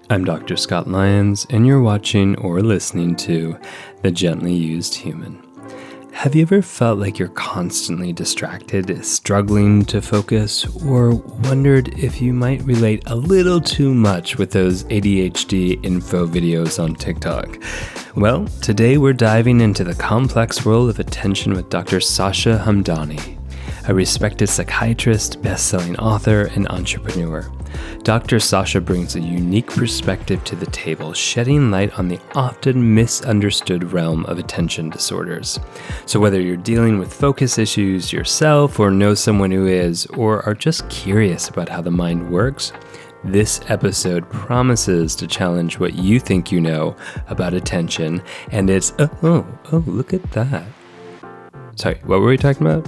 I'm Dr. Scott Lyons, and you're watching or listening to The Gently Used Human. Have you ever felt like you're constantly distracted, struggling to focus, or wondered if you might relate a little too much with those ADHD info videos on TikTok? Well, today we're diving into the complex world of attention with Dr. Sasha Hamdani, a respected psychiatrist, best-selling author, and entrepreneur. Dr. Sasha brings a unique perspective to the table, shedding light on the often misunderstood realm of attention disorders. So whether you're dealing with focus issues yourself or know someone who is, or are just curious about how the mind works, this episode promises to challenge what you think you know about attention, and it's, look at that. Sorry, what were we talking about?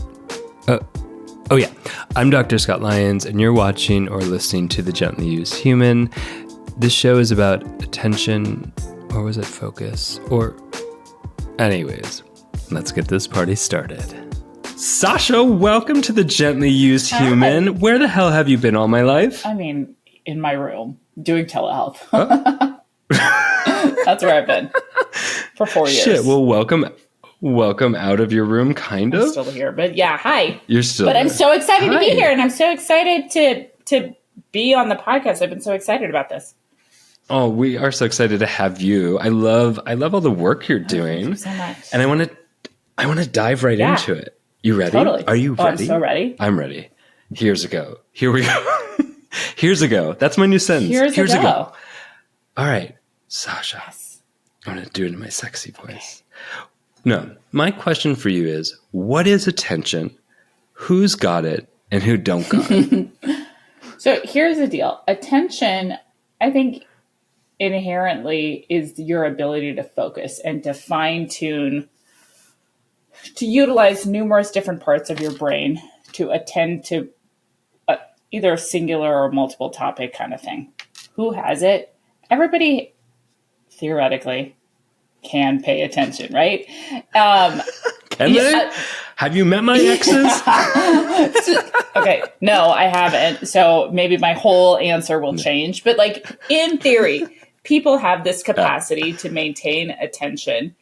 Oh yeah, I'm Dr. Scott Lyons, and you're watching or listening to The Gently Used Human. This show is about attention, or was it focus? Anyways, let's get this party started. Sasha, welcome to The Gently Used Human. Hi. Where the hell have you been all my life? I mean, in my room, doing telehealth. Huh? That's where I've been for 4 years. Shit, well, welcome out of your room, kind of. I'm still here, but yeah, hi. You're still But there. I'm so excited to be here, and I'm so excited to be on the podcast. I've been so excited about this. Oh, we are so excited to have you. I love all the work you're doing. Thank you so much. And I want to dive right into it. You ready? Totally. Are you ready? I'm so ready. I'm ready. Here's a go. Here we go. Here's a go. That's my new sentence. Here's a go. All right, Sasha. Yes. I'm going to do it in my sexy voice. No, my question for you is, what is attention? Who's got it and who don't got it? So here's the deal. Attention, I think, inherently is your ability to focus and to fine-tune, to utilize numerous different parts of your brain to attend to either a singular or multiple topic kind of thing. Who has it? Everybody, theoretically, can pay attention, right? Can they? Have you met my exes? Okay, no, I haven't. So maybe my whole answer will change. But like in theory, people have this capacity to maintain attention.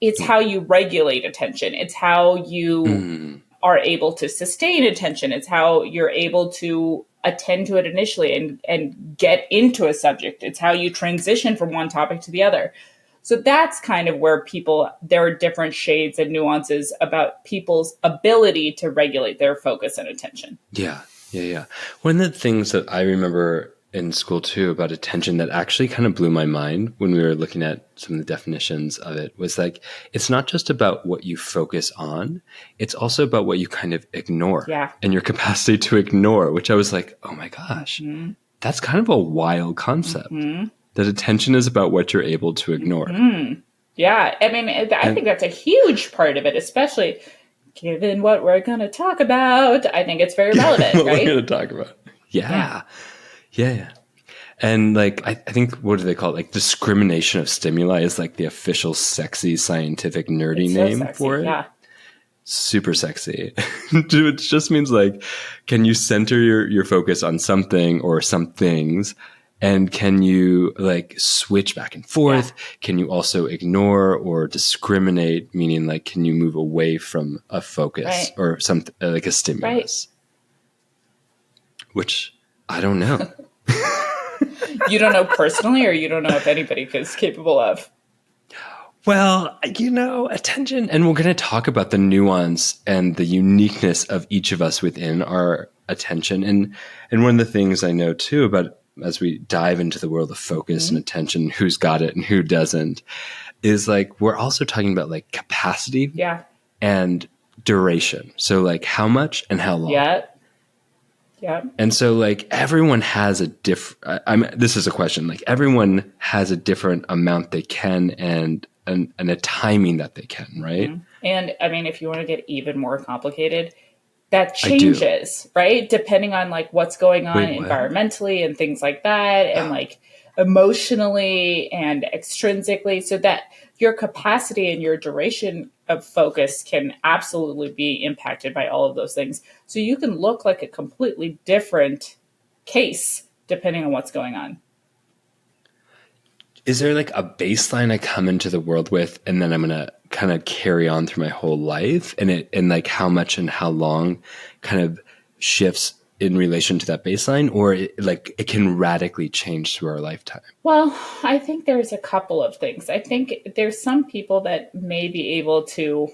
It's how you regulate attention. It's how you are able to sustain attention. It's how you're able to attend to it initially and get into a subject. It's how you transition from one topic to the other. So that's kind of where there are different shades and nuances about people's ability to regulate their focus and attention. Yeah. One of the things that I remember in school too about attention that actually kind of blew my mind when we were looking at some of the definitions of it was like, it's not just about what you focus on, it's also about what you kind of ignore. Yeah. And your capacity to ignore, which I was like, oh my gosh, that's kind of a wild concept. That attention is about what you're able to ignore. Yeah. I mean, I think that's a huge part of it, especially given what we're going to talk about. I think it's very relevant, what right? we're going to talk about. Yeah. And like, I think, what do they call it? Like discrimination of stimuli is like the official sexy scientific nerdy name sexy, for it. Yeah. Super sexy. It just means like, can you center your focus on something or some things? And can you like switch back and forth? Yeah. Can you also ignore or discriminate? Meaning like, can you move away from a focus or something like a stimulus? Right. Which I don't know. You don't know personally, or you don't know if anybody is capable of? Well, attention, and we're going to talk about the nuance and the uniqueness of each of us within our attention. And one of the things I know too about as we dive into the world of focus and attention, who's got it and who doesn't, is like, we're also talking about like capacity and duration. So like how much and how long. Yeah. And so like everyone has a this is a question, like everyone has a different amount they can and a timing that they can, right? And I mean, if you want to get even more complicated, that changes, right? Depending on like what's going on environmentally and things like that, and like emotionally and extrinsically, so that your capacity and your duration of focus can absolutely be impacted by all of those things. So you can look like a completely different case depending on what's going on. is there like a baseline I come into the world with, and then I'm going to kind of carry on through my whole life, and like how much and how long kind of shifts in relation to that baseline, or it can radically change through our lifetime? Well, I think there's a couple of things. I think there's some people that may be able to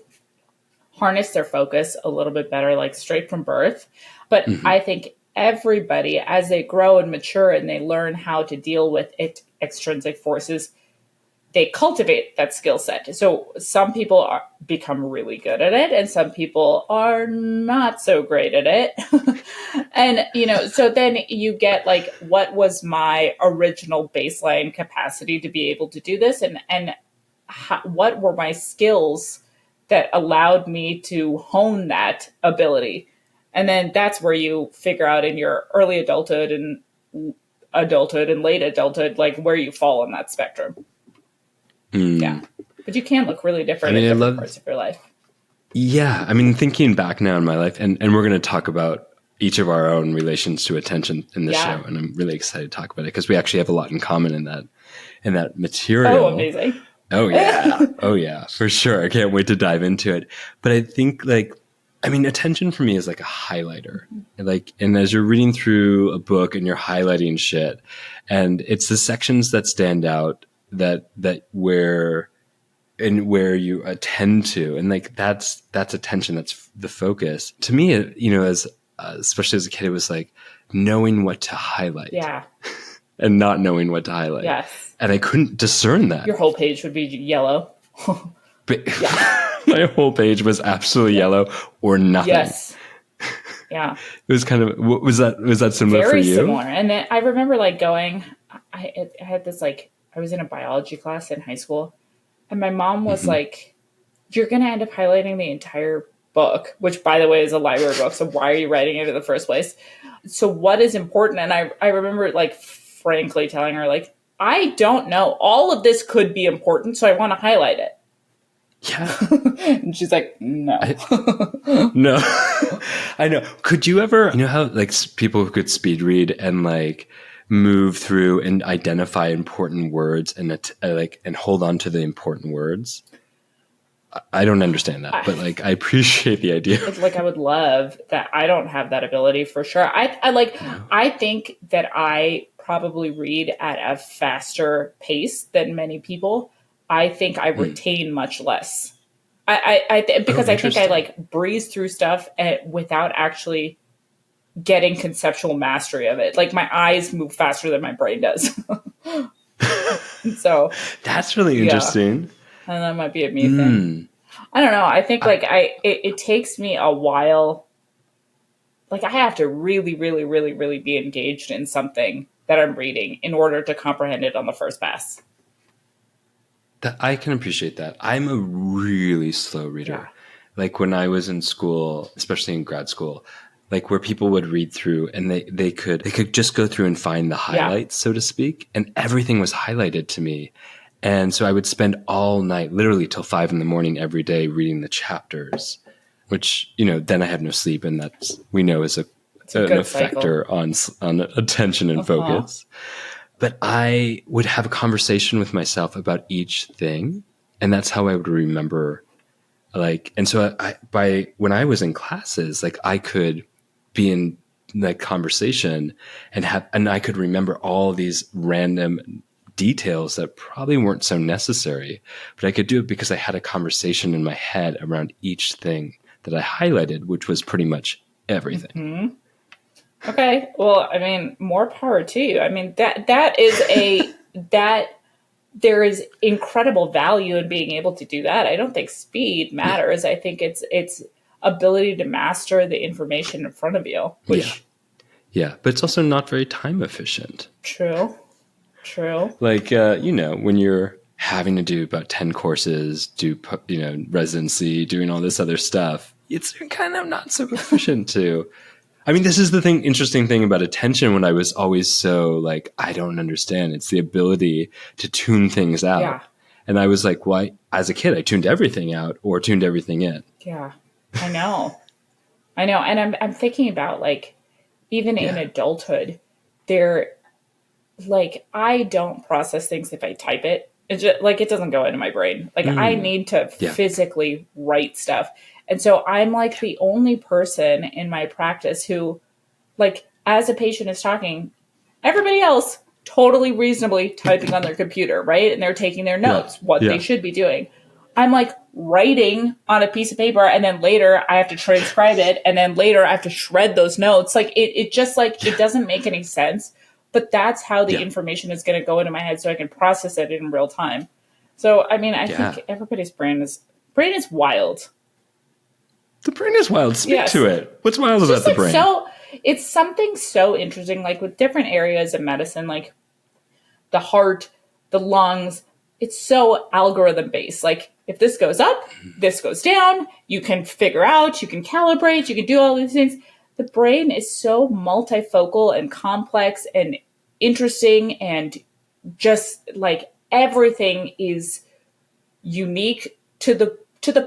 harness their focus a little bit better, like straight from birth. But I think everybody, as they grow and mature and they learn how to deal with extrinsic forces, they cultivate that skill set. So some people become really good at it, and some people are not so great at it. And, so then you get like, what was my original baseline capacity to be able to do this? And what were my skills that allowed me to hone that ability? And then that's where you figure out in your early adulthood and late adulthood, like where you fall on that spectrum. Yeah. But you can look really different in different parts of your life. Yeah. I mean, thinking back now in my life, and we're going to talk about each of our own relations to attention in this show. And I'm really excited to talk about it because we actually have a lot in common in that material. Oh, amazing. Oh, yeah. Oh, yeah, for sure. I can't wait to dive into it. But I think attention for me is like a highlighter. And as you're reading through a book and you're highlighting shit, and it's the sections that stand out that where you attend to, and like that's attention, that's the focus. To me, as especially as a kid, it was like knowing what to highlight. Yeah. And not knowing what to highlight. Yes. And I couldn't discern that. Your whole page would be yellow. But my whole page was absolutely yellow or nothing. Yes. Yeah. It was kind of, was that similar for you? Very similar. And then I remember like going, I had this like, I was in a biology class in high school, and my mom was like, you're going to end up highlighting the entire book, which by the way is a library book. So why are you writing it in the first place? So what is important? And I remember like frankly telling her like, I don't know. All of this could be important, so I want to highlight it. Yeah. And she's like, no. No. I know. Could you ever, how like people who could speed read and like move through and identify important words and and hold on to the important words? I don't understand that, but like I appreciate the idea. It's like I would love that. I don't have that ability for sure. I think that I probably read at a faster pace than many people. I think I retain much less. Because I think I like breeze through stuff without actually getting conceptual mastery of it. Like my eyes move faster than my brain does. So that's really interesting. And that might be a me thing. I don't know. I think like it takes me a while. Like I have to really, really, really, really be engaged in something that I'm reading in order to comprehend it on the first pass. I can appreciate that. I'm a really slow reader. Yeah. Like when I was in school, especially in grad school, like where people would read through and they could just go through and find the highlights, so to speak, and everything was highlighted to me. And so I would spend all night, literally till 5 a.m. every day reading the chapters, which, then I have no sleep. And that's, we know is an effector on attention and focus. But I would have a conversation with myself about each thing. And that's how I would remember, and so when I was in classes, like I could be in like conversation and I could remember all these random details that probably weren't so necessary, but I could do it because I had a conversation in my head around each thing that I highlighted, which was pretty much everything. Mm-hmm. Okay. Well, I mean, more power to you. I mean, that there is incredible value in being able to do that. I don't think speed matters. I think it's ability to master the information in front of you. Yeah. But it's also not very time efficient. True. Like, when you're having to do about 10 courses, do, residency, doing all this other stuff, it's kind of not so efficient to... I mean, this is the interesting thing about attention when I was always so like, I don't understand. It's the ability to tune things out. Yeah. And I was like, why? As a kid, I tuned everything out or tuned everything in. Yeah, I know. And I'm thinking about like, even in adulthood, there like I don't process things if I type it. It's just like it doesn't go into my brain. Like I need to Yeah. physically write stuff. And so I'm like the only person in my practice who, like, as a patient is talking, everybody else totally reasonably typing on their computer, right? And they're taking their notes, what they should be doing. I'm like writing on a piece of paper, and then later I have to transcribe it, and then later I have to shred those notes. Like it just like it doesn't make any sense. But that's how the information is going to go into my head, so I can process it in real time. So I mean, I think everybody's brain is wild. The brain is wild. Speak to it. What's wild about the brain? So it's something so interesting, like with different areas of medicine, like the heart, the lungs. It's so algorithm based. Like if this goes up, this goes down, you can figure out, you can calibrate, you can do all these things. The brain is so multifocal and complex and interesting, and just like everything is unique to the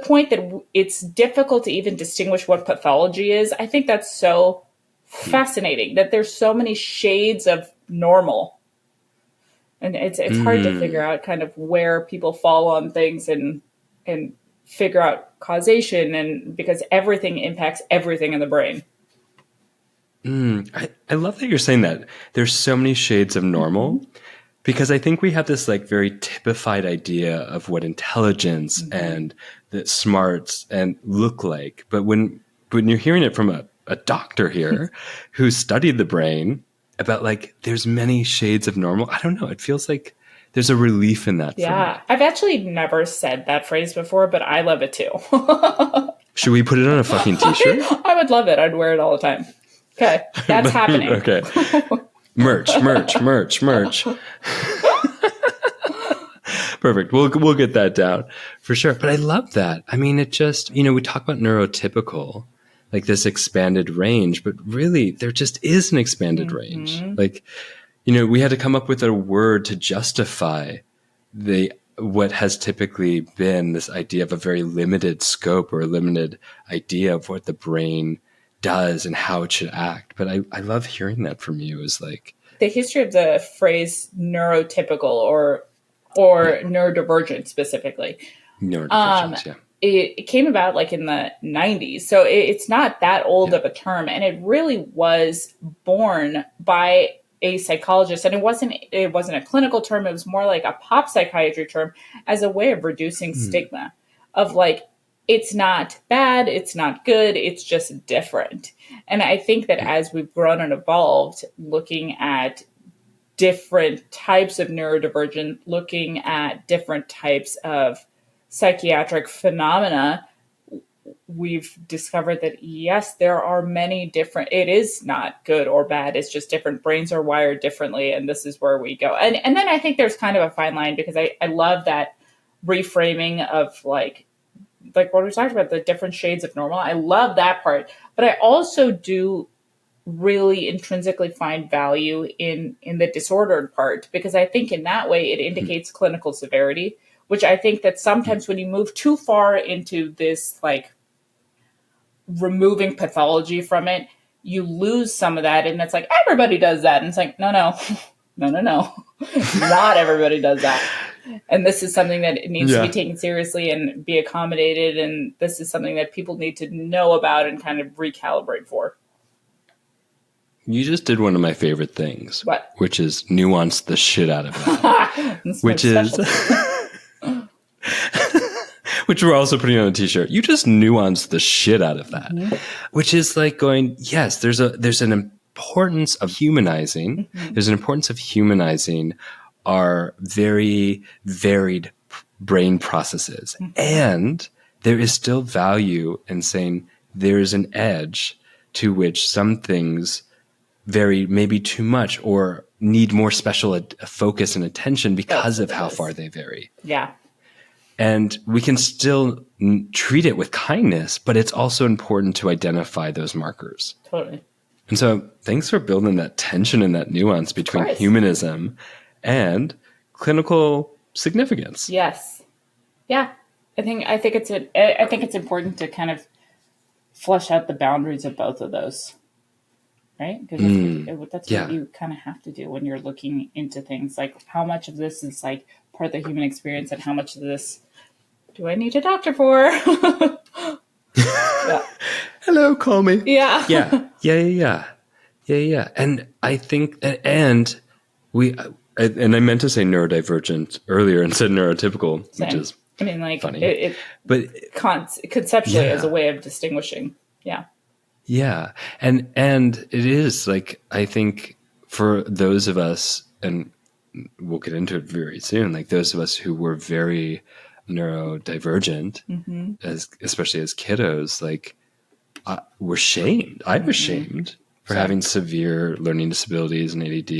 point that it's difficult to even distinguish what pathology is. I think that's so fascinating that there's so many shades of normal. And it's hard to figure out kind of where people fall on things and figure out causation, and because everything impacts everything in the brain. I love that you're saying that. There's so many shades of normal, because I think we have this like very typified idea of what intelligence and the smarts and look like. But when you're hearing it from a doctor here who studied the brain, about like there's many shades of normal, I don't know. It feels like there's a relief in that. Yeah, I've actually never said that phrase before, but I love it too. Should we put it on a fucking t-shirt? I would love it. I'd wear it all the time. Okay, that's happening. Okay. Merch. Perfect. We'll get that down for sure. But I love that. I mean, it just, we talk about neurotypical, like this expanded range, but really there just is an expanded range. Like, we had to come up with a word to justify what has typically been this idea of a very limited scope or a limited idea of what the brain does and how it should act. But I love hearing that from you, is like the history of the phrase neurotypical or neurodivergent specifically. Neurodivergence, It came about like in the 90s. So it's not that old of a term. And it really was born by a psychologist. And it wasn't a clinical term. It was more like a pop psychiatry term as a way of reducing stigma of like, it's not bad, it's not good, it's just different. And I think that as we've grown and evolved, looking at different types of neurodivergent, looking at different types of psychiatric phenomena, we've discovered that yes, there are many different, it is not good or bad, it's just different. Brains are wired differently, and this is where we go. And then I think there's kind of a fine line, because I love that reframing of like what we talked about, the different shades of normal. I love that part. But I also do really intrinsically find value in the disordered part, because I think in that way it indicates clinical severity, which I think that sometimes when you move too far into this, like removing pathology from it, you lose some of that. And it's like, everybody does that. And it's like, no. Not everybody does that. And this is something that needs to be taken seriously and be accommodated. And this is something that people need to know about and kind of recalibrate for. You just did one of my favorite things. What? Which is nuance the shit out of that. Which is... which we're also putting on a t-shirt. You just nuance the shit out of that. Which is like going, yes, there's an importance of humanizing. There's an importance of humanizing our very varied brain processes. And there is still value in saying there's an edge to which some things vary maybe too much or need more special focus and attention because of how far they vary. Yeah. And we can still treat it with kindness, but it's also important to identify those markers. Totally. And so thanks for building that tension and that nuance between humanism and clinical significance. Yes. Yeah. I think it's important to kind of flesh out the boundaries of both of those. right? Because that's Yeah. what you kind of have to do when you're looking into things. Like, how much of this is like part of the human experience, and how much of this do I need a doctor for? Yeah. Hello, call me. Yeah. Yeah. And I think, and I meant to say neurodivergent earlier and said neurotypical, Same. which is I mean, like, funny. but conceptually as a way of distinguishing. Yeah. Yeah. And it is like, I think for those of us, and we'll get into it very soon, like those of us who were very neurodivergent, especially as kiddos, like we're shamed. I was shamed for having severe learning disabilities and ADD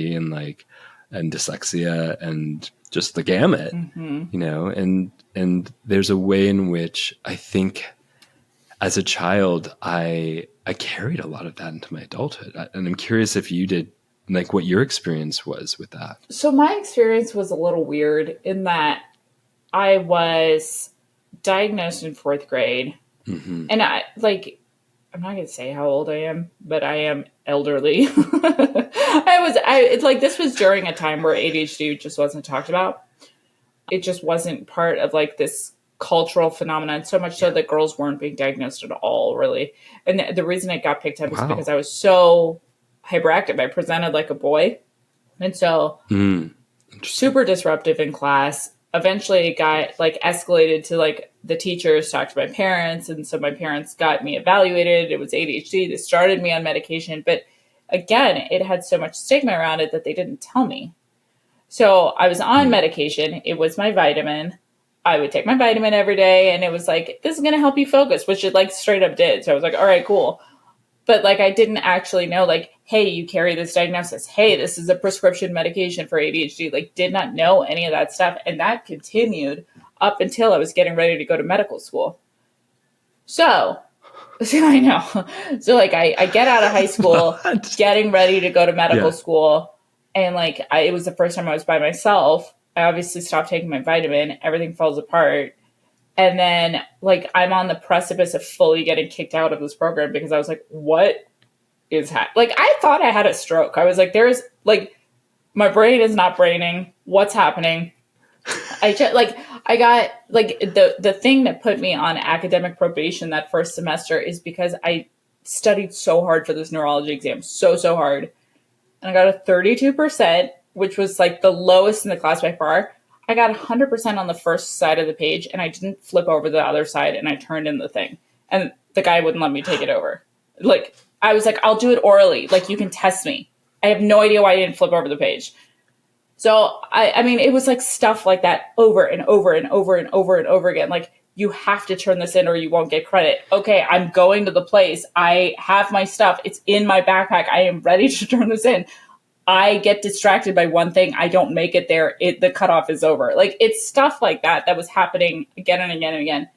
and dyslexia and just the gamut, and there's a way in which I think as a child, I carried a lot of that into my adulthood. And I'm curious if you did, like what your experience was with that. So my experience was a little weird in that I was diagnosed in 4th grade. And I'm not going to say how old I am, but I am elderly. This was during a time where ADHD just wasn't talked about. It just wasn't part of like this cultural phenomenon, so much so that girls weren't being diagnosed at all, really. And the reason it got picked up is because I was so hyperactive. I presented like a boy. And so super disruptive in class. Eventually it got like escalated to like the teachers talked to my parents. And so my parents got me evaluated. It was ADHD. They started me on medication. But again, it had so much stigma around it that they didn't tell me. So I was on medication. It was my vitamin. I would take my vitamin every day. And it was like, this is going to help you focus, which it like straight up did. So I was like, all right, cool. But like, I didn't actually know, like, hey, you carry this diagnosis. Hey, this is a prescription medication for ADHD. Like, did not know any of that stuff. And that continued up until I was getting ready to go to medical school. So I know. So like, I get out of high school, getting ready to go to medical school. And like, it was the first time I was by myself. I obviously stopped taking my vitamin. Everything falls apart. And then, like, I'm on the precipice of fully getting kicked out of this program because I was like, what is happening? Like, I thought I had a stroke. I was like, there's, like, my brain is not braining. What's happening? I got, like, the thing that put me on academic probation that first semester is because I studied so hard for this neurology exam. So hard. And I got a 32%, which was, like, the lowest in the class by far. I got 100% on the first side of the page, and I didn't flip over the other side, and I turned in the thing. And the guy wouldn't let me take it over. Like, I was like, I'll do it orally. Like, you can test me. I have no idea why I didn't flip over the page. So, I mean, it was like stuff like that over and over and over and over and over again. Like, you have to turn this in or you won't get credit. Okay, I'm going to the place. I have my stuff. It's in my backpack. I am ready to turn this in. I get distracted by one thing. I don't make it there. The cutoff is over. Like, it's stuff like that was happening again and again and again.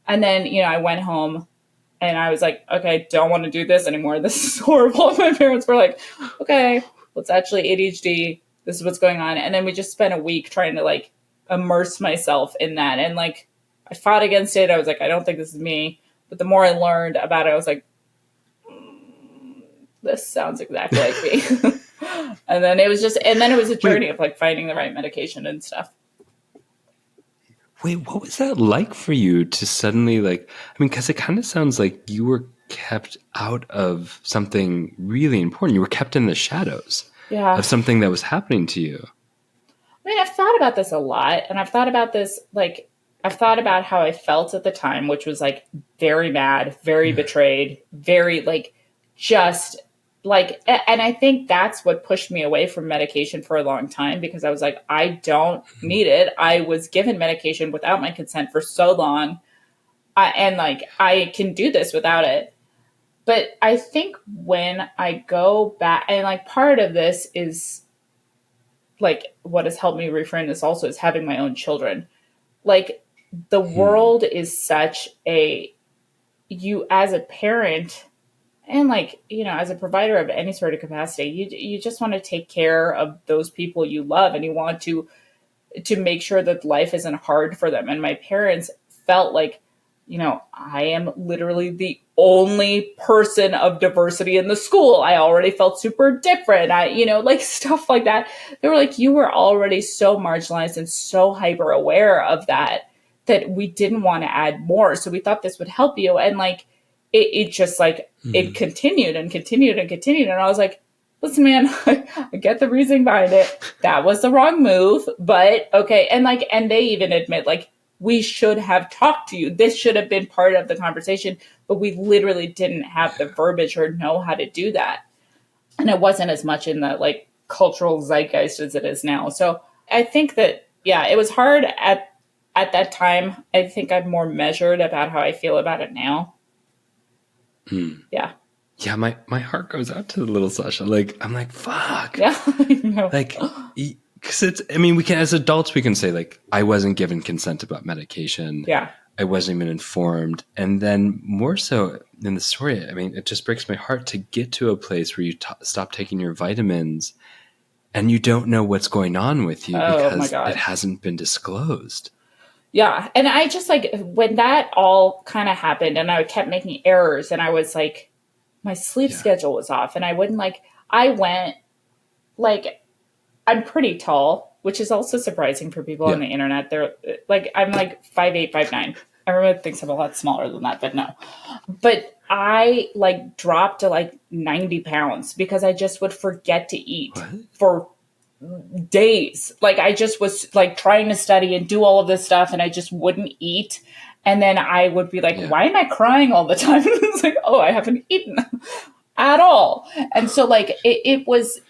And then, I went home and I was like, okay, don't want to do this anymore. This is horrible. And my parents were like, okay, well, it's actually ADHD. This is what's going on. And then we just spent a week trying to like immerse myself in that. And like, I fought against it. I was like, I don't think this is me. But the more I learned about it, I was like, this sounds exactly like me. And then it was a journey of like finding the right medication and stuff. Wait, what was that like for you to suddenly because it kind of sounds like you were kept out of something really important. You were kept in the shadows of something that was happening to you. I mean, I've thought about this a lot, and I've thought about this, like, I've thought about how I felt at the time, which was like very mad, very betrayed, very like just like, and I think that's what pushed me away from medication for a long time, because I was like, I don't need it. I was given medication without my consent for so long. And like, I can do this without it. But I think when I go back, and like part of this is like what has helped me reframe this also is having my own children. Like, the world is such you as a parent, and like, as a provider of any sort of capacity, you just want to take care of those people you love, and you want to make sure that life isn't hard for them. And my parents felt like I am literally the only person of diversity in the school. I already felt super different. Like stuff like that. They were like, you were already so marginalized and so hyper aware of that we didn't want to add more. So we thought this would help you. And like, it just like, it continued and continued and continued. And I was like, listen, man, I get the reasoning behind it. That was the wrong move, but okay. And they even admit like, we should have talked to you. This should have been part of the conversation, but we literally didn't have the verbiage or know how to do that. And it wasn't as much in the like cultural zeitgeist as it is now. So I think that, yeah, it was hard at that time. I think I'm more measured about how I feel about it now. Yeah. Yeah, my heart goes out to the little Sasha. Like, I'm like, fuck. Yeah. I know. Like, because we can, as adults, we can say, like, I wasn't given consent about medication. Yeah. I wasn't even informed. And then more so in the story, it just breaks my heart to get to a place where you stop taking your vitamins and you don't know what's going on with you because it hasn't been disclosed. Yeah. And I just like, when that all kind of happened and I kept making errors and I was like, my sleep schedule was off and I went like, I'm pretty tall, which is also surprising for people on the internet. They're like, I'm like 5'8", 5'9". Everyone thinks I'm a lot smaller than that, but no. But I like dropped to like 90 pounds because I just would forget to eat for days. Like I just was like trying to study and do all of this stuff and I just wouldn't eat. And then I would be like, why am I crying all the time? It's like, oh, I haven't eaten at all. And so like, it was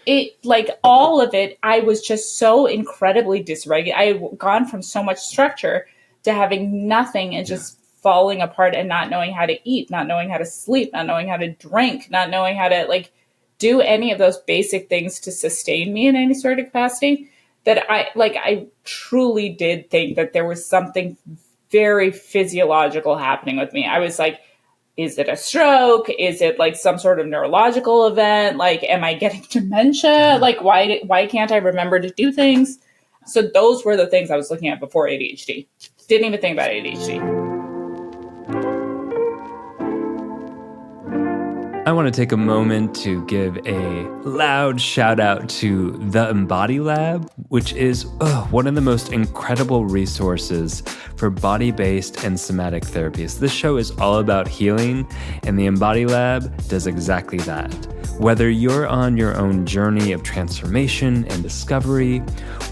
like all of it, I was just so incredibly dysregulated. I had gone from so much structure to having nothing and just falling apart and not knowing how to eat, not knowing how to sleep, not knowing how to drink, not knowing how to like do any of those basic things to sustain me in any sort of capacity, that I truly did think that there was something very physiological happening with me. I was like, is it a stroke? Is it like some sort of neurological event? Like, am I getting dementia? Like, why can't I remember to do things? So those were the things I was looking at before ADHD. Didn't even think about ADHD. I want to take a moment to give a loud shout out to the Embody Lab, which is one of the most incredible resources for body-based and somatic therapies. This show is all about healing, and the Embody Lab does exactly that. Whether you're on your own journey of transformation and discovery,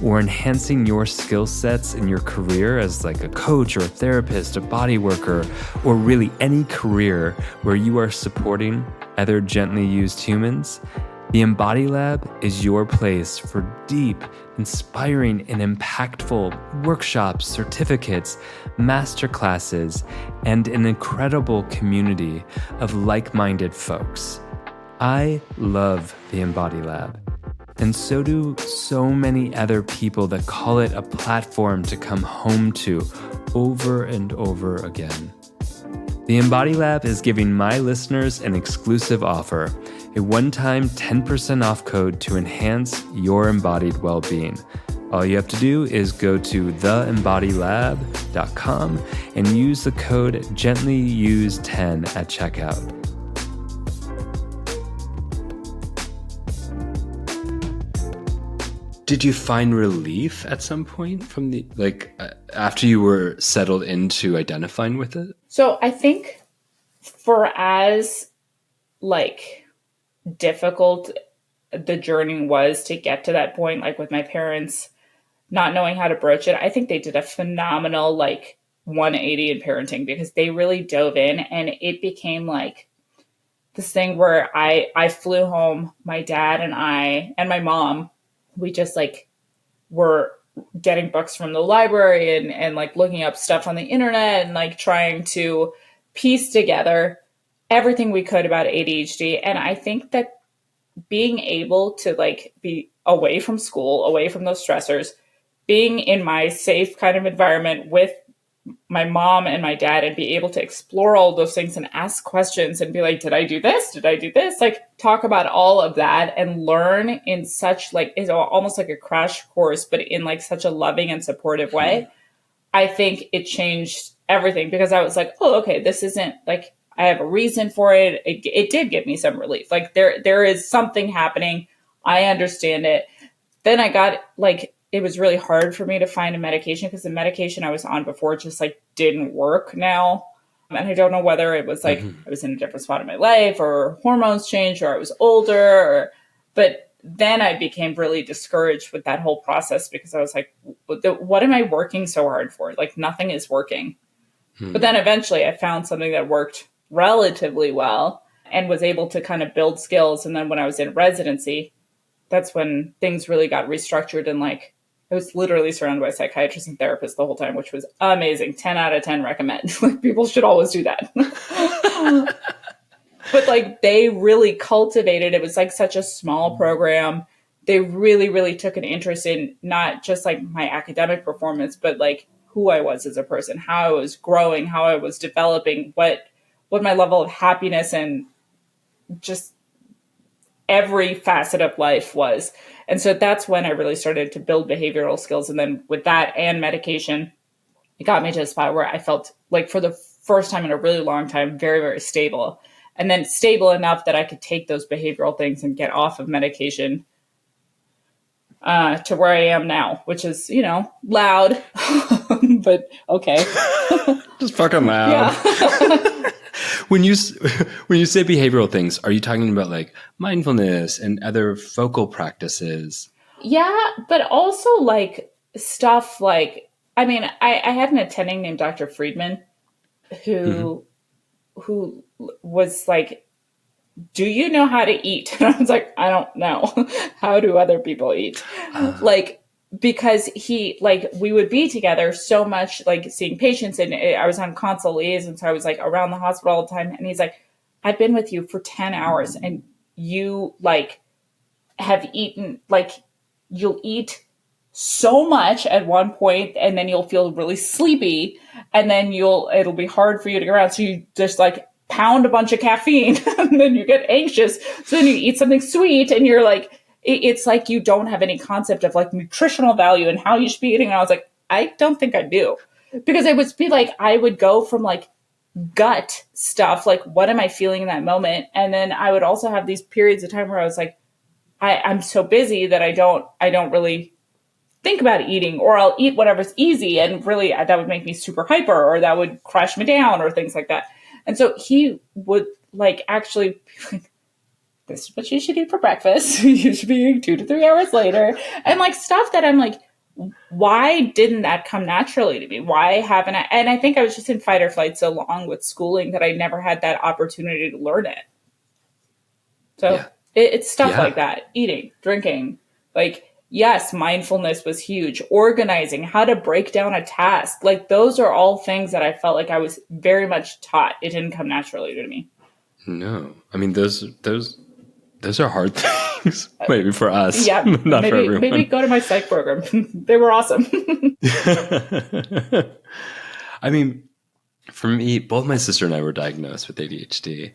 or enhancing your skill sets in your career as like a coach or a therapist, a body worker, or really any career where you are supporting other gently used humans, the Embody Lab is your place for deep, inspiring, and impactful workshops, certificates, masterclasses, and an incredible community of like-minded folks. I love the Embody Lab, and so do so many other people that call it a platform to come home to over and over again. The Embody Lab is giving my listeners an exclusive offer, a one-time 10% off code to enhance your embodied well-being. All you have to do is go to theembodylab.com and use the code GentlyUse10 at checkout. Did you find relief at some point from the, after you were settled into identifying with it? So I think for as difficult the journey was to get to that point, like with my parents not knowing how to broach it, I think they did a phenomenal 180 in parenting, because they really dove in, and it became like this thing where I flew home, my dad and I and my mom, we just were getting books from the library and looking up stuff on the internet and trying to piece together everything we could about ADHD. And I think that being able to be away from school, away from those stressors, being in my safe kind of environment with my mom and my dad, and be able to explore all those things and ask questions and be like, did I do this? Did I do this? Talk about all of that and learn in such it's almost like a crash course, but in such a loving and supportive way. I think it changed everything because I was like, oh, okay, this isn't like I have a reason for it. It did give me some relief. Like there is something happening. I understand it. Then I got like, it was really hard for me to find a medication because the medication I was on before just like didn't work now. And I don't know whether it was like I was in a different spot in my life or hormones changed or I was older, but then I became really discouraged with that whole process because I was like, what am I working so hard for? Like nothing is working. But then eventually I found something that worked relatively well and was able to kind of build skills. And then when I was in residency, that's when things really got restructured and like I was literally surrounded by psychiatrists and therapists the whole time, which was amazing. 10 out of 10 recommend. Like people should always do that. But like they really cultivated, it was like such a small program. They really, really took an interest in not just like my academic performance, but like who I was as a person, how I was growing, how I was developing, what my level of happiness and just every facet of life was. And so that's when I really started to build behavioral skills. And then with that and medication, it got me to a spot where I felt like for the first time in a really long time, very, very stable. And then stable enough that I could take those behavioral things and get off of medication to where I am now, which is, loud, but okay. Just fucking loud. Yeah. When you say behavioral things, are you talking about like mindfulness and other focal practices? Yeah, but also like stuff like, I mean, I had an attending named Dr. Friedman who was like, do you know how to eat? And I was like, I don't know. How do other people eat? Because we would be together so much, like seeing patients, and I was on consult liaison, so I was like around the hospital all the time. And he's like, I've been with you for 10 hours and you like have eaten, like you'll eat so much at one point and then you'll feel really sleepy and then it'll be hard for you to get around. So you just like pound a bunch of caffeine and then you get anxious. So then you eat something sweet and you're like, it's like you don't have any concept of like nutritional value and how you should be eating. And I was like, I don't think I do. Because it would be like, I would go from like gut stuff, like what am I feeling in that moment? And then I would also have these periods of time where I was like, I'm so busy that I don't really think about eating, or I'll eat whatever's easy. And really that would make me super hyper, or that would crash me down or things like that. And so he would like actually be like, this is what you should eat for breakfast. You should be eating 2 to 3 hours later. And like stuff that I'm like, why didn't that come naturally to me? Why haven't I? And I think I was just in fight or flight so long with schooling that I never had that opportunity to learn it. So it's stuff like that. Eating, drinking, like, yes, mindfulness was huge. Organizing, how to break down a task. Like those are all things that I felt like I was very much taught. It didn't come naturally to me. No. I mean, those are hard things, maybe for us. Yeah, not for everyone. Maybe go to my psych program. They were awesome. I mean, for me, both my sister and I were diagnosed with ADHD.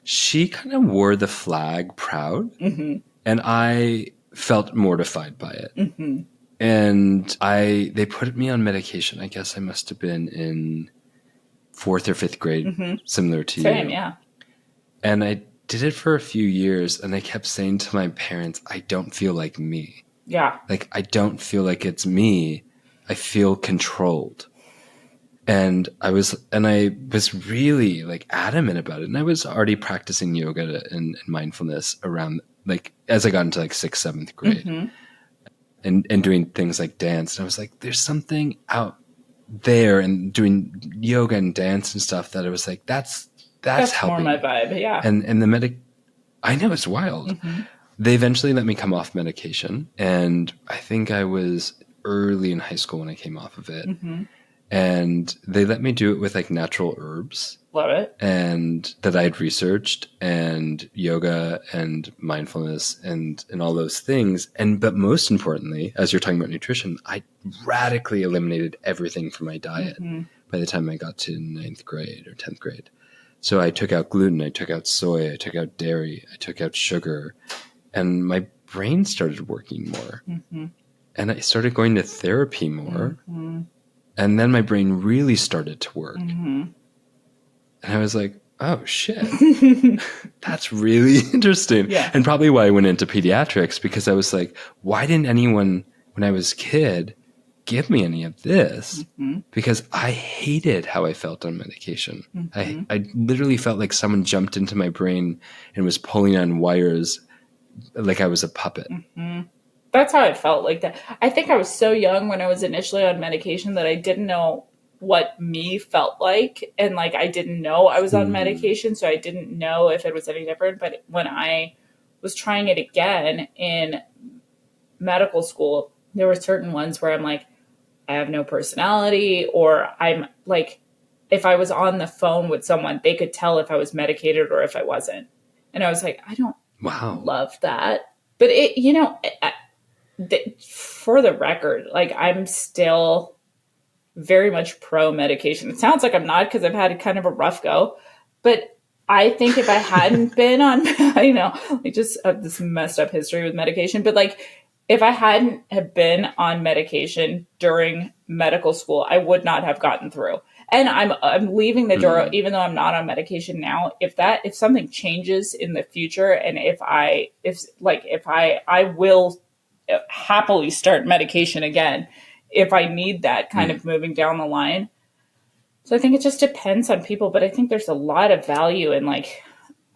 She kind of wore the flag proud, and I felt mortified by it. And they put me on medication. I guess I must have been in 4th or 5th grade, similar to Same, you. Yeah. And I did it for a few years, and I kept saying to my parents, I don't feel like me. Yeah. Like, I don't feel like it's me. I feel controlled. And I was really like adamant about it. And I was already practicing yoga and mindfulness around like, as I got into like 6th, 7th grade and doing things like dance. And I was like, there's something out there and doing yoga and dance and stuff that I was like, that's helping. More my vibe. Yeah. And I know, it's wild. They eventually let me come off medication. And I think I was early in high school when I came off of it. And they let me do it with like natural herbs. Love it. And that I had researched, and yoga and mindfulness and all those things. But most importantly, as you're talking about nutrition, I radically eliminated everything from my diet by the time I got to 9th grade or 10th grade. So I took out gluten, I took out soy, I took out dairy, I took out sugar, and my brain started working more. And I started going to therapy more. And then my brain really started to work. And I was like, oh, shit. That's really interesting. Yeah. And probably why I went into pediatrics, because I was like, why didn't anyone, when I was a kid, give me any of this? Because I hated how I felt on medication. I literally felt like someone jumped into my brain and was pulling on wires like I was a puppet. That's how I felt like that. I think I was so young when I was initially on medication that I didn't know what me felt like. And like, I didn't know I was on medication. So I didn't know if it was any different. But when I was trying it again in medical school, there were certain ones where I'm like, I have no personality, or I'm like, if I was on the phone with someone, they could tell if I was medicated or if I wasn't. And I was like, I don't love that. But it, you know, for the record, like, I'm still very much pro medication. It sounds like I'm not, because I've had kind of a rough go, but I think if I hadn't been on, I know, I just have this messed up history with medication, but like, if I hadn't have been on medication during medical school, I would not have gotten through. And I'm leaving the door, even though I'm not on medication now. If something changes in the future, and if I will happily start medication again if I need that kind of moving down the line. So I think it just depends on people, but I think there's a lot of value in, like,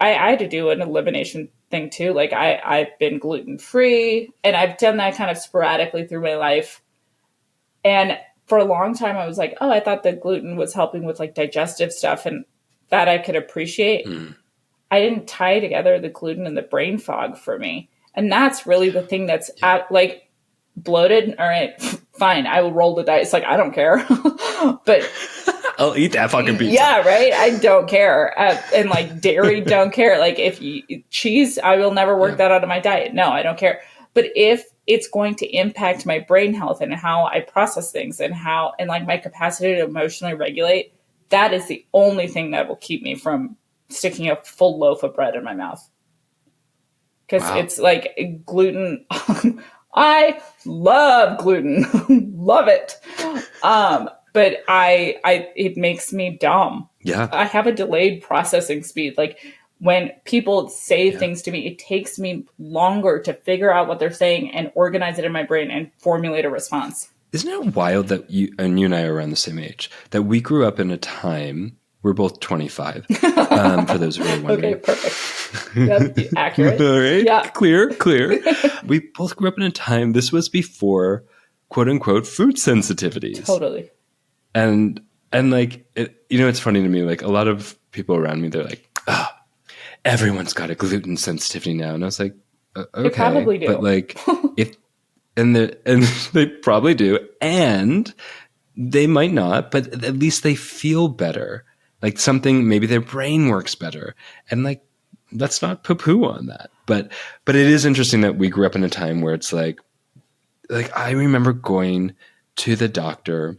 I had to do an elimination thing too. Like, I've been gluten-free, and I've done that kind of sporadically through my life. And for a long time I was like, oh, I thought that gluten was helping with like digestive stuff, and that I could appreciate. I didn't tie together the gluten and the brain fog for me. And that's really the thing that's like bloated. All right, fine. I will roll the dice. Like, I don't care. But I'll eat that fucking pizza. Yeah, right. I don't care. And like dairy, don't care. Like, if you cheese, I will never work that out of my diet. No, I don't care. But if it's going to impact my brain health and how I process things and like my capacity to emotionally regulate, that is the only thing that will keep me from sticking a full loaf of bread in my mouth. Because it's like gluten. I love gluten. Love it. But it makes me dumb. Yeah. I have a delayed processing speed. Like, when people say things to me, it takes me longer to figure out what they're saying and organize it in my brain and formulate a response. Isn't it wild that you and I are around the same age, that we grew up in a time, we're both 25, for those who are wondering. Okay, perfect. That's accurate. All right. Yeah. Clear. We both grew up in a time, this was before, quote unquote, food sensitivities. Totally. And like, it's funny to me, like, a lot of people around me, they're like, oh, everyone's got a gluten sensitivity now. And I was like, okay. They probably do. But like, and they probably do. And they might not, but at least they feel better. Like, maybe their brain works better. And like, let's not poo-poo on that. But it is interesting that we grew up in a time where it's like I remember going to the doctor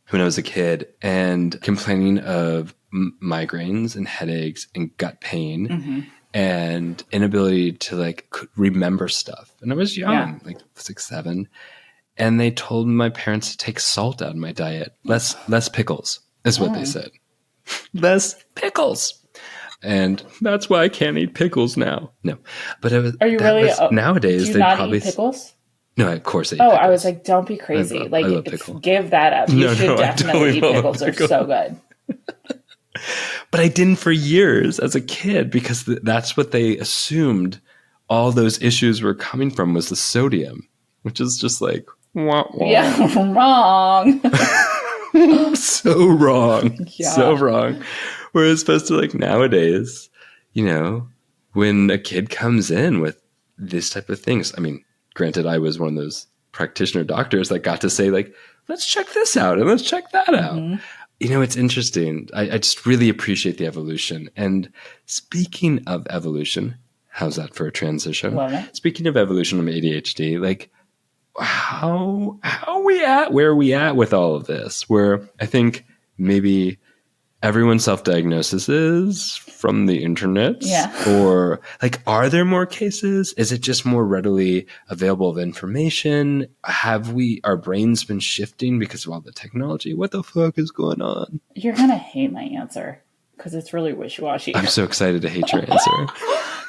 when I was a kid and complaining of migraines and headaches and gut pain and inability to like remember stuff. And I was young, like 6, 7. And they told my parents to take salt out of my diet. Less pickles is what they said. Less pickles. And that's why I can't eat pickles now. No. But are you really? Nowadays, do you not eat pickles? No, of course I eat pickles. I was like, don't be crazy. I love give that up. You should definitely eat pickles. They're so good. But I didn't for years as a kid, because that's what they assumed all those issues were coming from, was the sodium, which is just like, wah, wah. Yeah, wrong. So wrong. Yeah. So wrong. Whereas supposed to, like, nowadays, when a kid comes in with this type of things, I mean, granted, I was one of those practitioner doctors that got to say, like, let's check this out and let's check that out. It's interesting. I just really appreciate the evolution. And speaking of evolution, how's that for a transition? Speaking of evolution of ADHD, like, how are we at? Where are we at with all of this? Where I think maybe everyone self-diagnoses from the internet? Yeah. Or like, are there more cases? Is it just more readily available of information? Have our brains been shifting because of all the technology? What the fuck is going on? You're going to hate my answer because it's really wishy-washy. I'm so excited to hate your answer.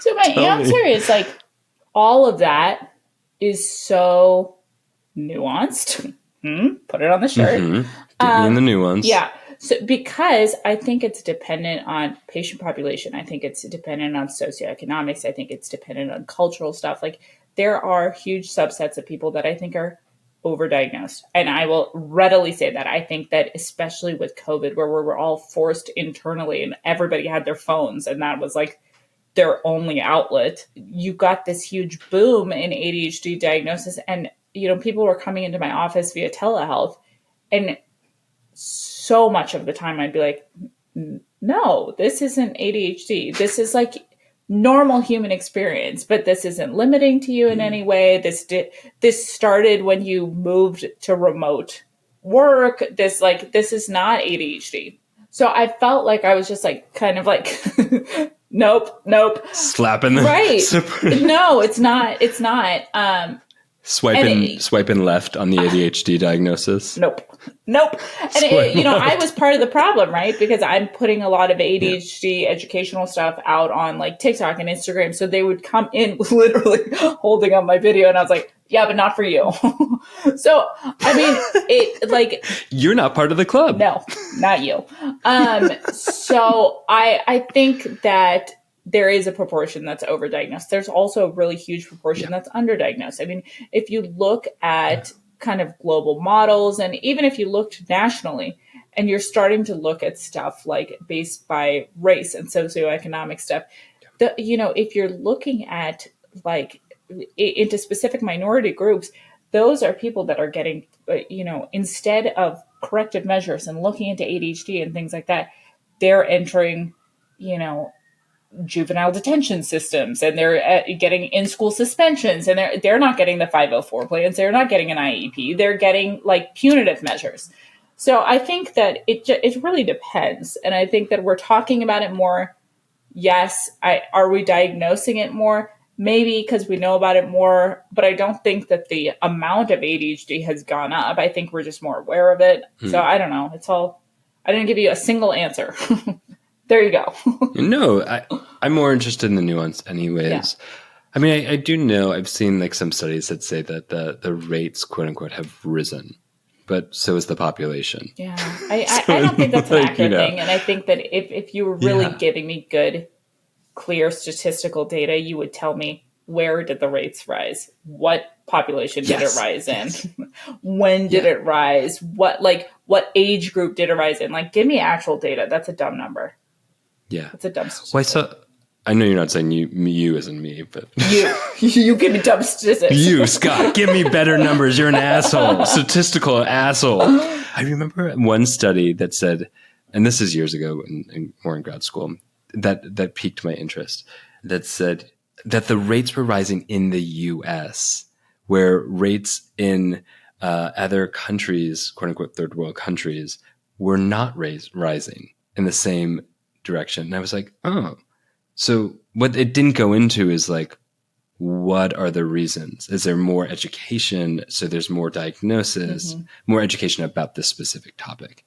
So my answer is like, all of that is so nuanced. Put it on the shirt. Give me the nuance. Yeah. So because I think it's dependent on patient population. I think it's dependent on socioeconomics. I think it's dependent on cultural stuff. Like there are huge subsets of people that I think are overdiagnosed. And I will readily say that. I think that especially with COVID, where we were all forced internally and everybody had their phones and that was like their only outlet, you got this huge boom in ADHD diagnosis. And, people were coming into my office via telehealth. And so much of the time I'd be like, no, this isn't ADHD. This is like normal human experience, but this isn't limiting to you in any way. This started when you moved to remote work. This is not ADHD. So I felt like I was just like, kind of like, nope. Slapping them. Right. No, it's not. Swiping left on the ADHD diagnosis. Nope. And I was part of the problem, right? Because I'm putting a lot of ADHD educational stuff out on like TikTok and Instagram. So they would come in literally holding up my video and I was like, yeah, but not for you. So, I mean, it like... You're not part of the club. No, not you. So I think that there is a proportion that's overdiagnosed. There's also a really huge proportion that's underdiagnosed. I mean, if you look at kind of global models, and even if you looked nationally, and you're starting to look at stuff like based by race and socioeconomic stuff, if you're looking at like into specific minority groups, those are people that are getting, instead of corrective measures and looking into ADHD and things like that, they're entering, juvenile detention systems, and they're getting in-school suspensions, and they're not getting the 504 plans. They're not getting an IEP. They're getting like punitive measures. So I think that it really depends. And I think that we're talking about it more. Yes. Are we diagnosing it more? Maybe because we know about it more, but I don't think that the amount of ADHD has gone up. I think we're just more aware of it. So I don't know. I didn't give you a single answer. There you go. No, I'm more interested in the nuance anyways. Yeah. I mean, I do know, I've seen like some studies that say that the rates, quote unquote, have risen, but so is the population. Yeah. I don't think that's an accurate thing. And I think that if you were really giving me good, clear statistical data, you would tell me, where did the rates rise? What population did it rise in? When did it rise? What age group did it rise in? Like, give me actual data. That's a dumb number. Yeah. It's a dumb statistic. Well, I know you're not saying you as in me, but... You give me dumb statistics. You, Scott, give me better numbers. You're an asshole. Statistical asshole. I remember one study that said, and this is years ago more in grad school, that piqued my interest, that said that the rates were rising in the U.S., where rates in other countries, quote unquote, third world countries, were not rising in the same direction. And I was like, oh, so what it didn't go into is like, what are the reasons? Is there more education? So there's more diagnosis, more education about this specific topic.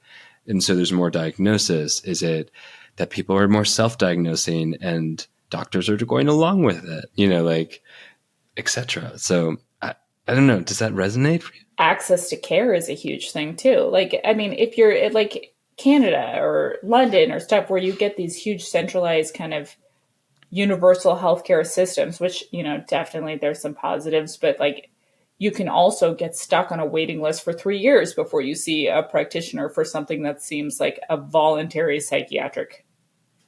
And so there's more diagnosis. Is it that people are more self-diagnosing and doctors are going along with it, et cetera. So I don't know. Does that resonate for you? Access to care is a huge thing too. Like, I mean, if you're at like Canada or London or stuff where you get these huge centralized kind of universal healthcare systems, which, definitely there's some positives, but like you can also get stuck on a waiting list for 3 years before you see a practitioner for something that seems like a voluntary psychiatric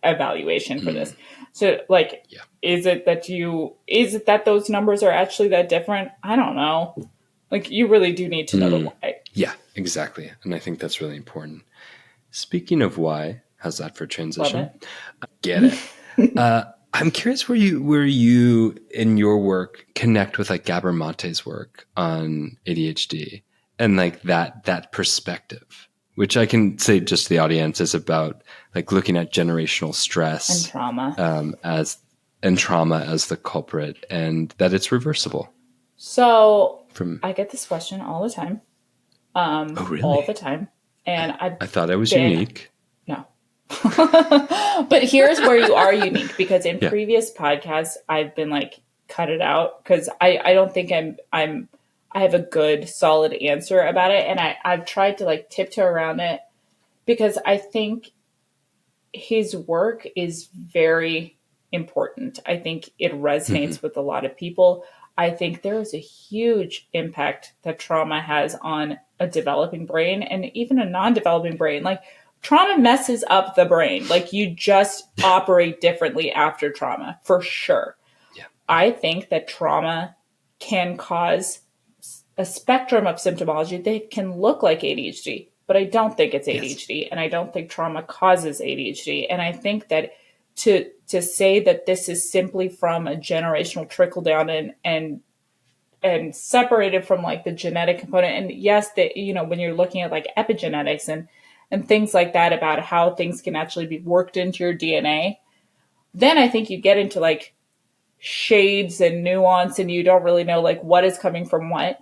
evaluation for this. So like, is it that those numbers are actually that different? I don't know. Like, you really do need to know the why. Yeah, exactly. And I think that's really important. Speaking of why, how's that for transition? Get it. I'm curious where you in your work connect with like Gabor Mate's work on ADHD and like that perspective. which I can say just to the audience is about like looking at generational stress and trauma trauma as the culprit, and that it's reversible. So I get this question all the time. Oh, really? All the time. And I thought I was unique. No. But here's where you are unique, because in previous podcasts, I've been like, cut it out, because I don't think I have a good solid answer about it. And I've tried to like tiptoe around it, because I think his work is very important. I think it resonates with a lot of people. I think there is a huge impact that trauma has on a developing brain and even a non-developing brain. Like, trauma messes up the brain. Like, you just operate differently after trauma, for sure. Yeah. I think that trauma can cause a spectrum of symptomology that can look like ADHD, but I don't think it's ADHD, yes. And I don't think trauma causes ADHD. And I think that to say that this is simply from a generational trickle down and separated from like the genetic component. And yes, that, you know, when you're looking at like epigenetics and things like that about how things can actually be worked into your DNA, then I think you get into like shades and nuance and you don't really know like what is coming from what.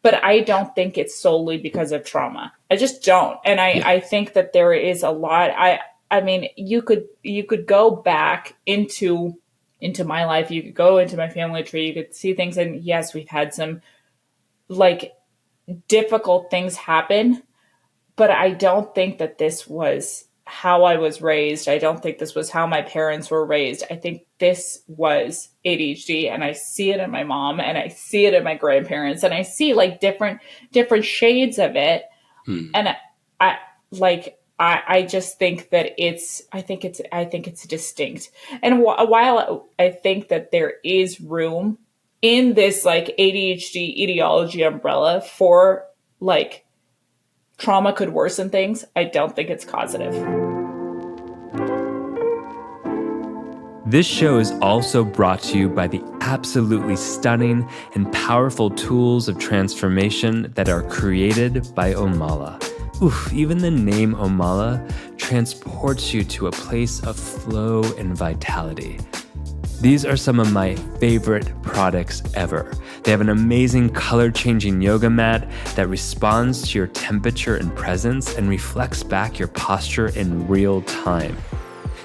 But I don't think it's solely because of trauma. I just don't. And I think that there is a lot. I mean, you could go back into my life. You could go into my family tree. You could see things. And yes, we've had some like difficult things happen. But I don't think that this was how I was raised. I don't think this was how my parents were raised. I think this was ADHD, and I see it in my mom, and I see it in my grandparents, and I see like different shades of it. And I just think that I think it's distinct. And while I think that there is room in this like ADHD etiology umbrella for like trauma could worsen things, I don't think it's causative. This show is also brought to you by the absolutely stunning and powerful tools of transformation that are created by Omala. Oof, even the name Omala transports you to a place of flow and vitality. These are some of my favorite products ever. They have an amazing color-changing yoga mat that responds to your temperature and presence and reflects back your posture in real time.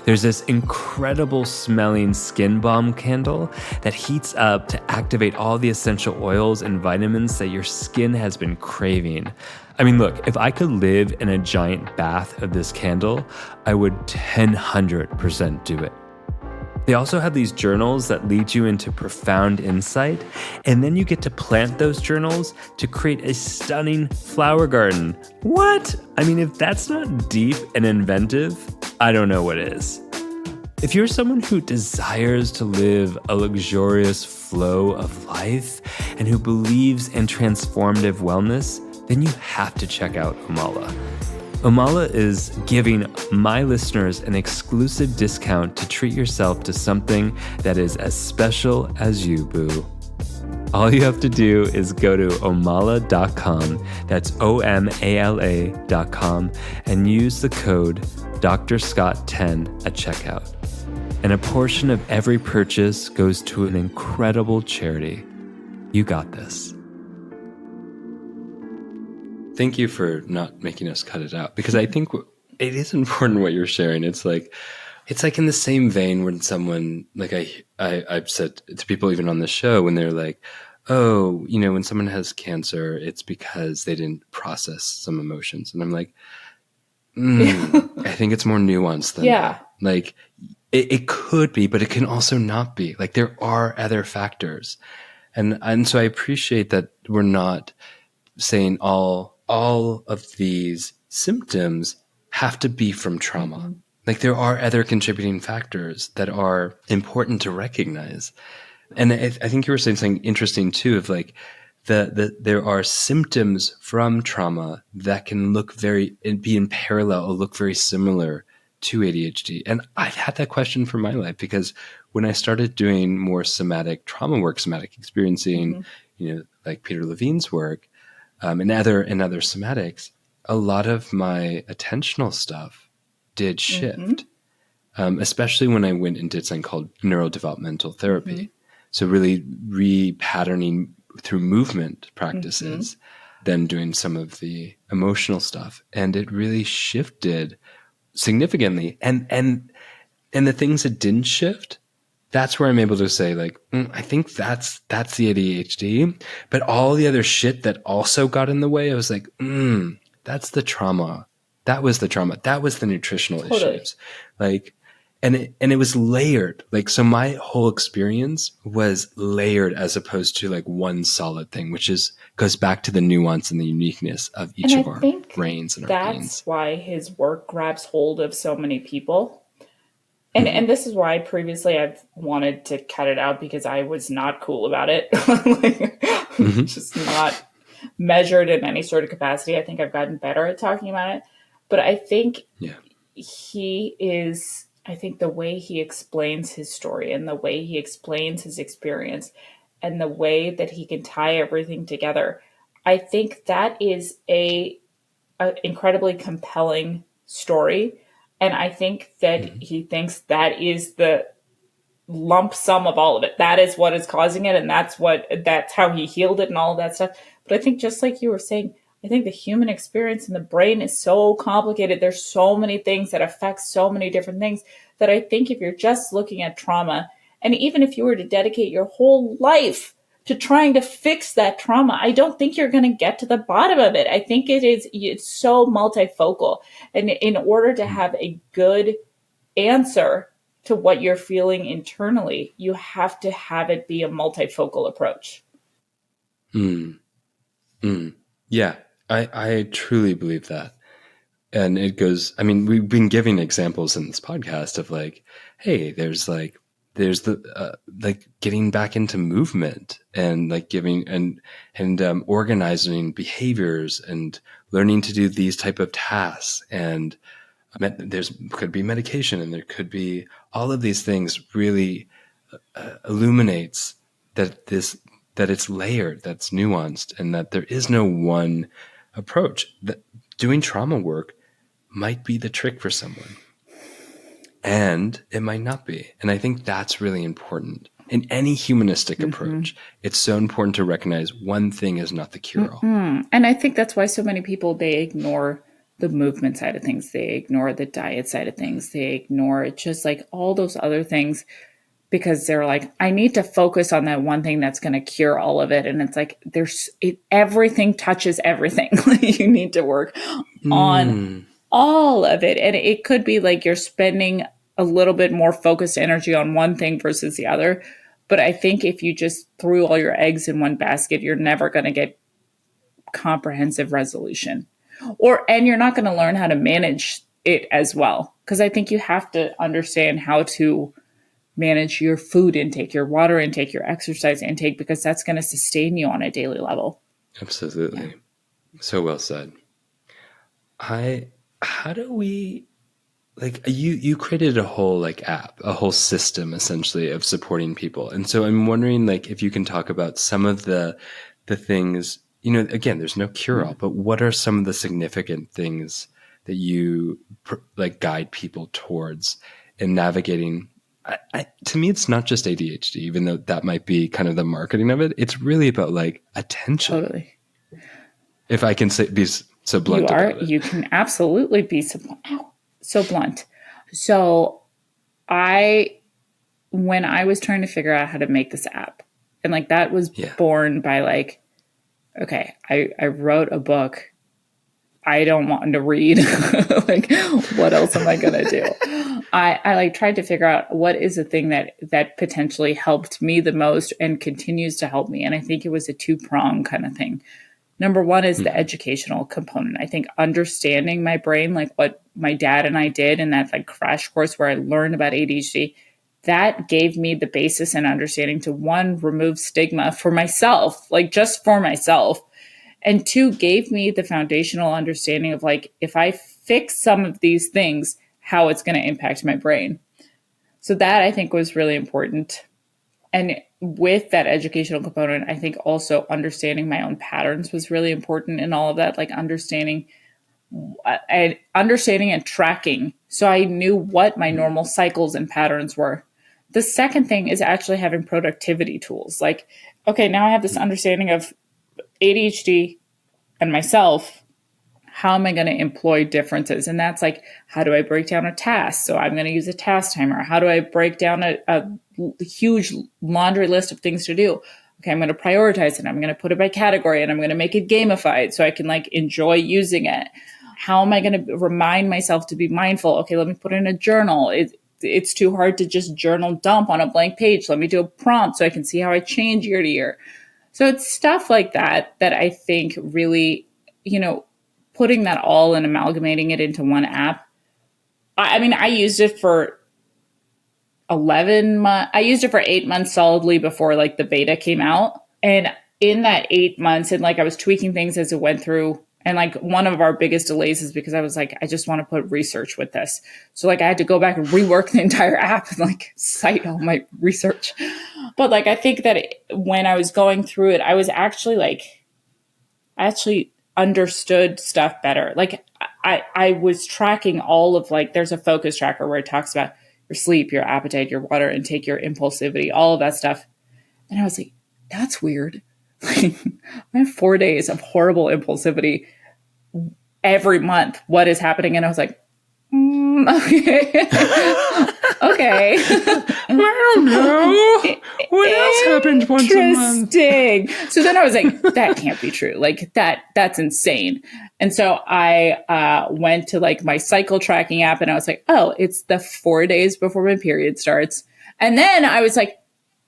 There's this incredible smelling skin balm candle that heats up to activate all the essential oils and vitamins that your skin has been craving. I mean, look, if I could live in a giant bath of this candle, I would 100% do it. They also have these journals that lead you into profound insight, and then you get to plant those journals to create a stunning flower garden. What? I mean, if that's not deep and inventive, I don't know what is. If you're someone who desires to live a luxurious flow of life and who believes in transformative wellness, then you have to check out Omala. Omala is giving my listeners an exclusive discount to treat yourself to something that is as special as you, boo. All you have to do is go to omala.com, that's OMALA.com, and use the code DrScott10 at checkout. And a portion of every purchase goes to an incredible charity. You got this. Thank you for not making us cut it out, because I think it is important what you're sharing. It's like in the same vein when someone, like I've said to people even on the show, when they're like, oh, you know, when someone has cancer, it's because they didn't process some emotions. And I'm like, I think it's more nuanced than that. Like it could be, but it can also not be. Like there are other factors. And so I appreciate that we're not saying all of these symptoms have to be from trauma. Mm-hmm. Like there are other contributing factors that are important to recognize. And I think you were saying something interesting too, of like there are symptoms from trauma that can be in parallel or look very similar to ADHD. And I've had that question for my life, because when I started doing more somatic trauma work, somatic experiencing, you know, like Peter Levine's work, and other somatics, a lot of my attentional stuff did shift, especially when I went and did something called neurodevelopmental therapy. So really repatterning through movement practices, then doing some of the emotional stuff. And it really shifted significantly. And the things that didn't shift, that's where I'm able to say like, I think that's the ADHD, but all the other shit that also got in the way, I was like, that's the trauma. That was the trauma. That was the nutritional issues. Like, and it was layered. Like, so my whole experience was layered as opposed to like one solid thing, which goes back to the nuance and the uniqueness of each of our brains and our beings. That's why his work grabs hold of so many people. And this is why previously I've wanted to cut it out, because I was not cool about it. Just not measured in any sort of capacity. I think I've gotten better at talking about it. But I think I think the way he explains his story and the way he explains his experience and the way that he can tie everything together, I think that is a incredibly compelling story. And I think that he thinks that is the lump sum of all of it. That is what is causing it. And that's how he healed it and all of that stuff. But I think, just like you were saying, I think the human experience in the brain is so complicated. There's so many things that affect so many different things that I think if you're just looking at trauma, and even if you were to dedicate your whole life to trying to fix that trauma, I don't think you're going to get to the bottom of it. I think it's so multifocal. And in order to have a good answer to what you're feeling internally, you have to have it be a multifocal approach. Yeah, I truly believe that. And it goes, I mean, we've been giving examples in this podcast of like, hey, there's the like getting back into movement and like giving and organizing behaviors and learning to do these type of tasks. And could be medication, and there could be all of these things really illuminates that it's layered, that's nuanced, and that there is no one approach. That doing trauma work might be the trick for someone, and it might not be. And I think that's really important. In any humanistic approach, it's so important to recognize one thing is not the cure-all. And I think that's why so many people, they ignore the movement side of things. They ignore the diet side of things. They ignore just like all those other things, because they're like, I need to focus on that one thing that's going to cure all of it. And it's like, everything touches everything. You need to work on all of it. And it could be like you're spending a little bit more focused energy on one thing versus the other. But I think if you just threw all your eggs in one basket, you're never going to get comprehensive resolution. And you're not going to learn how to manage it as well. Because I think you have to understand how to manage your food intake, your water intake, your exercise intake, because that's going to sustain you on a daily level. Absolutely. Yeah. So well said. How do we, like, you created a whole like app, a whole system essentially of supporting people. And so I'm wondering like if you can talk about some of the things, you know, again, there's no cure-all, but what are some of the significant things that you like guide people towards in navigating? To me, it's not just ADHD, even though that might be kind of the marketing of it. It's really about like attention. Totally. If I can be so blunt about it. You can absolutely be so blunt. So when I was trying to figure out how to make this app, and like that was born by like, okay, I wrote a book. I don't want to read. Like, what else am I going to do? I like tried to figure out what is the thing that potentially helped me the most and continues to help me. And I think it was a two-prong kind of thing. Number one is the educational component. I think understanding my brain, like what my dad and I did in that like crash course where I learned about ADHD, that gave me the basis and understanding to, one, remove stigma for myself, like just for myself. And two, gave me the foundational understanding of like, if I fix some of these things, how it's going to impact my brain. So that I think was really important. And with that educational component, I think also understanding my own patterns was really important in all of that, like understanding and understanding and tracking. So I knew what my normal cycles and patterns were. The second thing is actually having productivity tools. Like, okay, now I have this understanding of ADHD and myself. How am I going to employ differences? And that's like, how do I break down a task? So I'm going to use a task timer. How do I break down a huge laundry list of things to do? Okay, I'm going to prioritize it. I'm going to put it by category and I'm going to make it gamified so I can like enjoy using it. How am I going to remind myself to be mindful? Okay, let me put in a journal. It's too hard to just journal dump on a blank page. Let me do a prompt so I can see how I change year to year. So it's stuff like that that I think really, putting that all and amalgamating it into one app. I mean, I used it for 11 months. I used it for 8 months solidly before like the beta came out. And in that 8 months, and like I was tweaking things as it went through. And like one of our biggest delays is because I was like, I just want to put research with this. So like I had to go back and rework the entire app and like cite all my research. But like, I think that when I was going through it, I was actually like, I actually understood stuff better. Like I was tracking all of like, there's a focus tracker where it talks about your sleep, your appetite, your water intake, your impulsivity, all of that stuff. And I was like, that's weird. I have 4 days of horrible impulsivity every month. What is happening? And I was like, okay. Okay. I don't know. What else happens once a month? Interesting. So then I was like, that can't be true. Like that's insane. And so I went to like my cycle tracking app and I was like, oh, it's the 4 days before my period starts. And then I was like,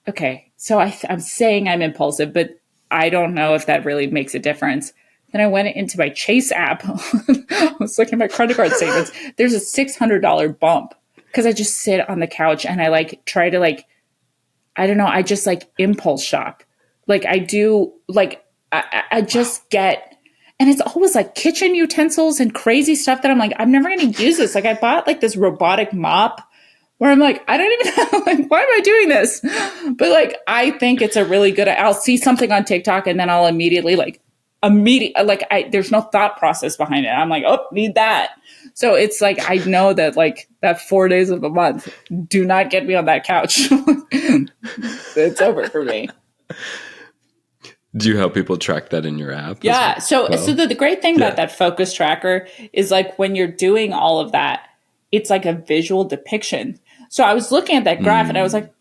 okay, so I'm saying I'm impulsive, but I don't know if that really makes a difference. Then I went into my Chase app. I was looking at my credit card statements. There's a $600 bump because I just sit on the couch and I like try to like, I don't know, I just like impulse shop. Like I do, like I just get, and it's always like kitchen utensils and crazy stuff that I'm like, I'm never going to use this. Like I bought like this robotic mop where I'm like, I don't even know, like, why am I doing this? But like, I think it's a really good, I'll see something on TikTok and then I'll immediately there's no thought process behind it. I'm like, oh, need that. So it's like, I know that like that 4 days of the month, do not get me on that couch. It's over for me. Do you help people track that in your app? Yeah. So the great thing about that focus tracker is like when you're doing all of that, it's like a visual depiction. So I was looking at that graph and I was like,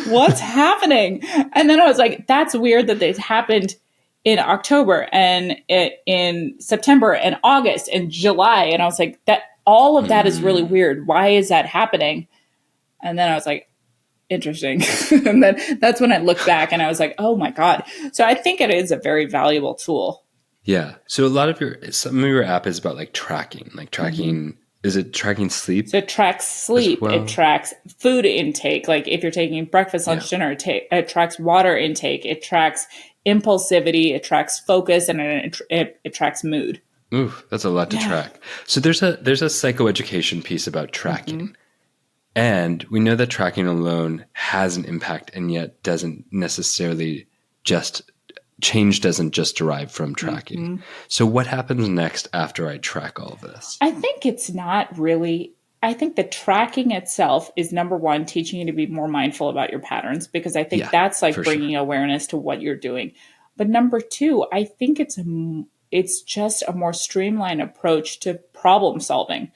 what's happening? And then I was like, that's weird that this happened in October and in September and August and July. And I was like, that all of that is really weird. Why is that happening? And then I was like, interesting. And then that's when I looked back and I was like, oh my God. So I think it is a very valuable tool. Yeah. So some of your app is about like tracking, is it tracking sleep? So it tracks sleep. Well? It tracks food intake. Like if you're taking breakfast, lunch, dinner, it tracks water intake. It tracks impulsivity. It tracks focus, and it tracks mood. Ooh, that's a lot to track. So there's a psychoeducation piece about tracking. And we know that tracking alone has an impact and yet doesn't necessarily change doesn't just derive from tracking. So what happens next after I track all of this? I think it's not really, I think the tracking itself is number one, teaching you to be more mindful about your patterns, because I think that's like bringing awareness to what you're doing. But number two, I think it's just a more streamlined approach to problem solving.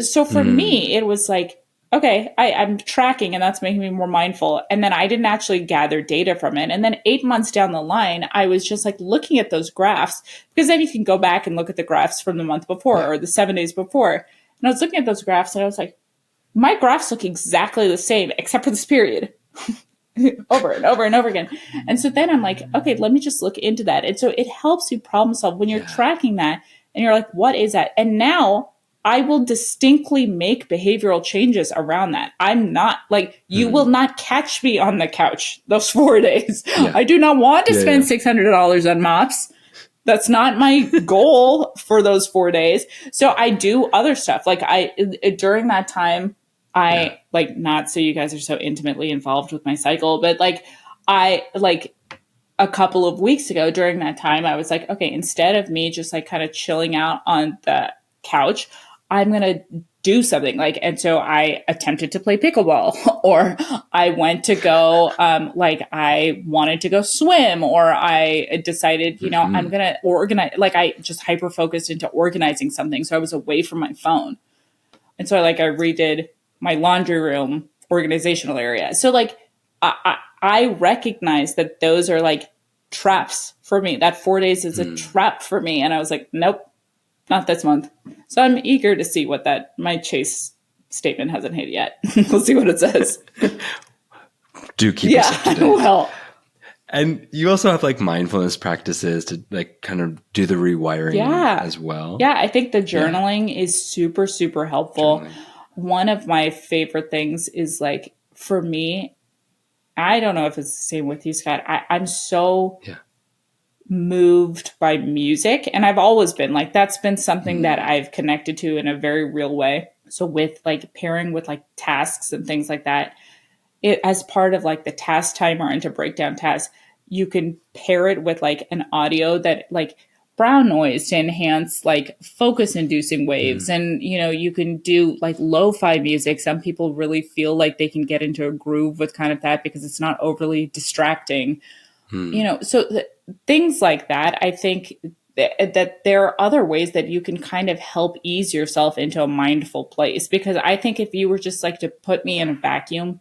So for me, it was like, okay, I'm tracking and that's making me more mindful. And then I didn't actually gather data from it. And then 8 months down the line, I was just like looking at those graphs, because then you can go back and look at the graphs from the month before or the 7 days before. And I was looking at those graphs and I was like, my graphs look exactly the same except for this period. Over and over and over again. And so then I'm like, okay, let me just look into that. And so it helps you problem solve when you're tracking that and you're like, what is that? And now I will distinctly make behavioral changes around that. I'm not like, you will not catch me on the couch those 4 days. I do not want to spend $600 on mops. That's not my goal for those 4 days. So I do other stuff. Like during that time, like, not so you guys are so intimately involved with my cycle, but like, a couple of weeks ago during that time, I was like, okay, instead of me just like kind of chilling out on the couch, I'm going to do something like, and so I attempted to play pickleball or I went to go, like I wanted to go swim, or I decided, you know, I'm going to organize, like I just hyper focused into organizing something. So I was away from my phone. And so I redid my laundry room organizational area. So like, I recognize that those are like traps for me. That 4 days is a trap for me. And I was like, nope, not this month. So I'm eager to see what my Chase statement hasn't hit yet. We'll see what it says. Do keep us up to date. Well. And you also have like mindfulness practices to like kind of do the rewiring as well. Yeah, I think the journaling is super, super helpful. One of my favorite things is like, for me, I don't know if it's the same with you, Scott. I'm so moved by music. And I've always been like, that's been something that I've connected to in a very real way. So with like pairing with like tasks and things like that, it as part of like the task timer and to break down tasks, you can pair it with like an audio that like brown noise to enhance like focus inducing waves. And, you know, you can do like lo-fi music. Some people really feel like they can get into a groove with kind of that because it's not overly distracting, you know, so things like that. I think that there are other ways that you can kind of help ease yourself into a mindful place. Because I think if you were just like to put me in a vacuum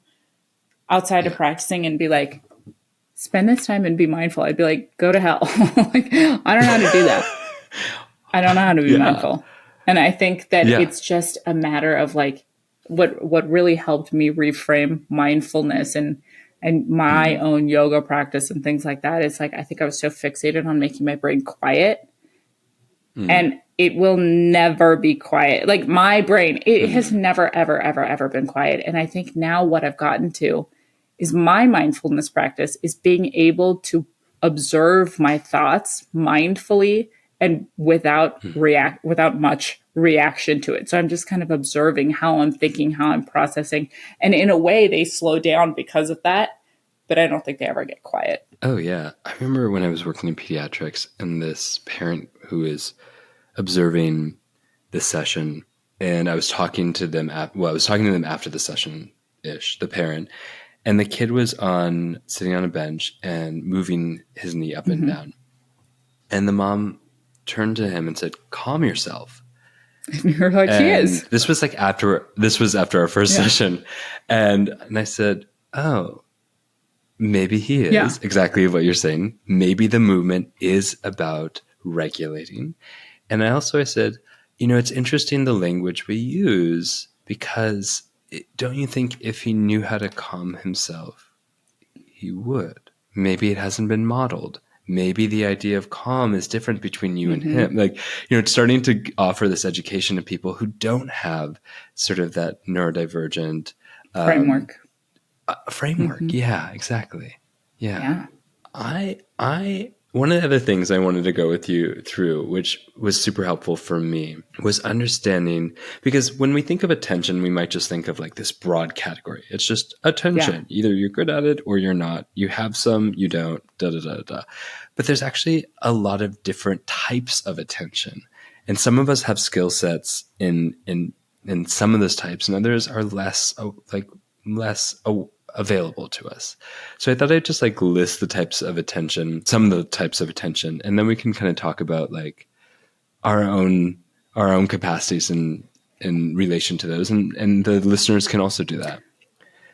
outside of practicing and be like, spend this time and be mindful, I'd be like, go to hell. Like, I don't know how to do that. I don't know how to be mindful. And I think that it's just a matter of like, what really helped me reframe mindfulness and my own yoga practice and things like that. It's like, I think I was so fixated on making my brain quiet, and it will never be quiet. Like my brain, it has never, ever, ever, ever been quiet. And I think now what I've gotten to is my mindfulness practice is being able to observe my thoughts mindfully and without much reaction to it. So I'm just kind of observing how I'm thinking, how I'm processing. And in a way they slow down because of that, but I don't think they ever get quiet. Oh yeah. I remember when I was working in pediatrics and this parent who is observing the session, and I was talking to them after the session ish, the parent, and the kid was sitting on a bench and moving his knee up and down. And the mom turned to him and said, "Calm yourself." And you're like, he is. This was after our first session. And I said, "Oh, maybe he is." Yeah. Exactly what you're saying. Maybe the movement is about regulating. And I said, you know, it's interesting the language we use, because don't you think if he knew how to calm himself, he would? Maybe it hasn't been modeled. Maybe the idea of calm is different between you and him. Like, you know, it's starting to offer this education to people who don't have sort of that neurodivergent framework. Yeah, exactly. Yeah. One of the other things I wanted to go with you through, which was super helpful for me, was understanding, because when we think of attention, we might just think of like this broad category. It's just attention. Yeah. Either you're good at it or you're not. You have some, you don't, da, da, da, da. But there's actually a lot of different types of attention. And some of us have skill sets in some of those types, and others are less available to us. So I thought I'd just like list the types of attention, some of the types of attention, and then we can kind of talk about like our own capacities in relation to those, and the listeners can also do that.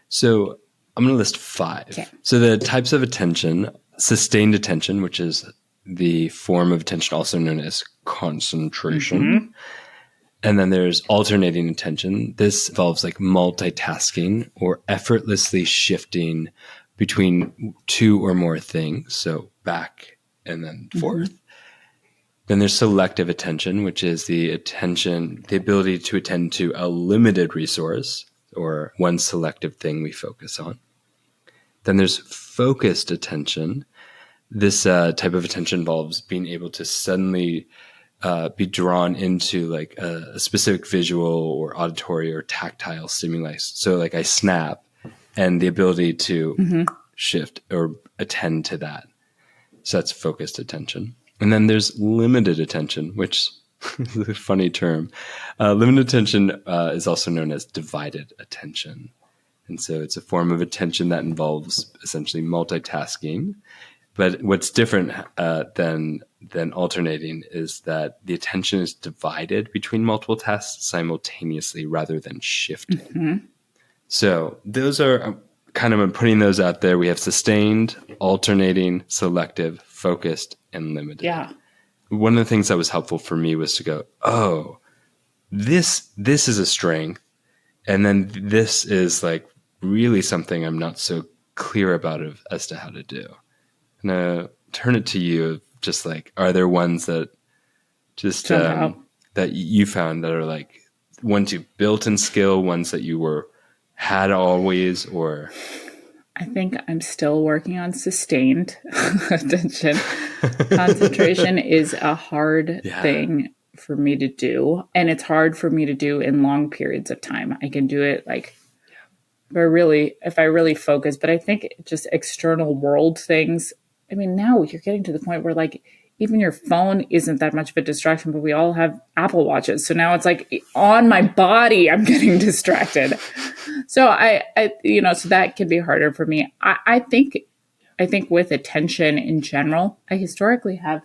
So I'm going to list 5. Okay. So the types of attention: sustained attention, which is the form of attention also known as concentration. And then there's alternating attention. This involves like multitasking or effortlessly shifting between 2 or more things. So back and then forth. Then there's selective attention, which is the ability to attend to a limited resource or one selective thing we focus on. Then there's focused attention. This type of attention involves being able to suddenly be drawn into like a specific visual or auditory or tactile stimuli. So like I snap, and the ability to shift or attend to that. So that's focused attention. And then there's limited attention, which is a funny term. Limited attention is also known as divided attention. And so it's a form of attention that involves essentially multitasking. But what's different than alternating is that the attention is divided between multiple tasks simultaneously rather than shifting. Mm-hmm. So those are I'm putting those out there. We have sustained, alternating, selective, focused, and limited. Yeah. One of the things that was helpful for me was to go, oh, this is a strength. And then this is like really something I'm not so clear about as to how to do. And turn it to you, just like, are there ones that just that you found that are like ones you built in skill, ones that you had always, or? I think I'm still working on sustained attention. Concentration is a hard thing for me to do. And it's hard for me to do in long periods of time. I can do it if I really focus, but I think just external world things. I mean, now you're getting to the point where like even your phone isn't that much of a distraction, but we all have Apple Watches. So now it's like on my body, I'm getting distracted. So so that can be harder for me. I think with attention in general, I historically have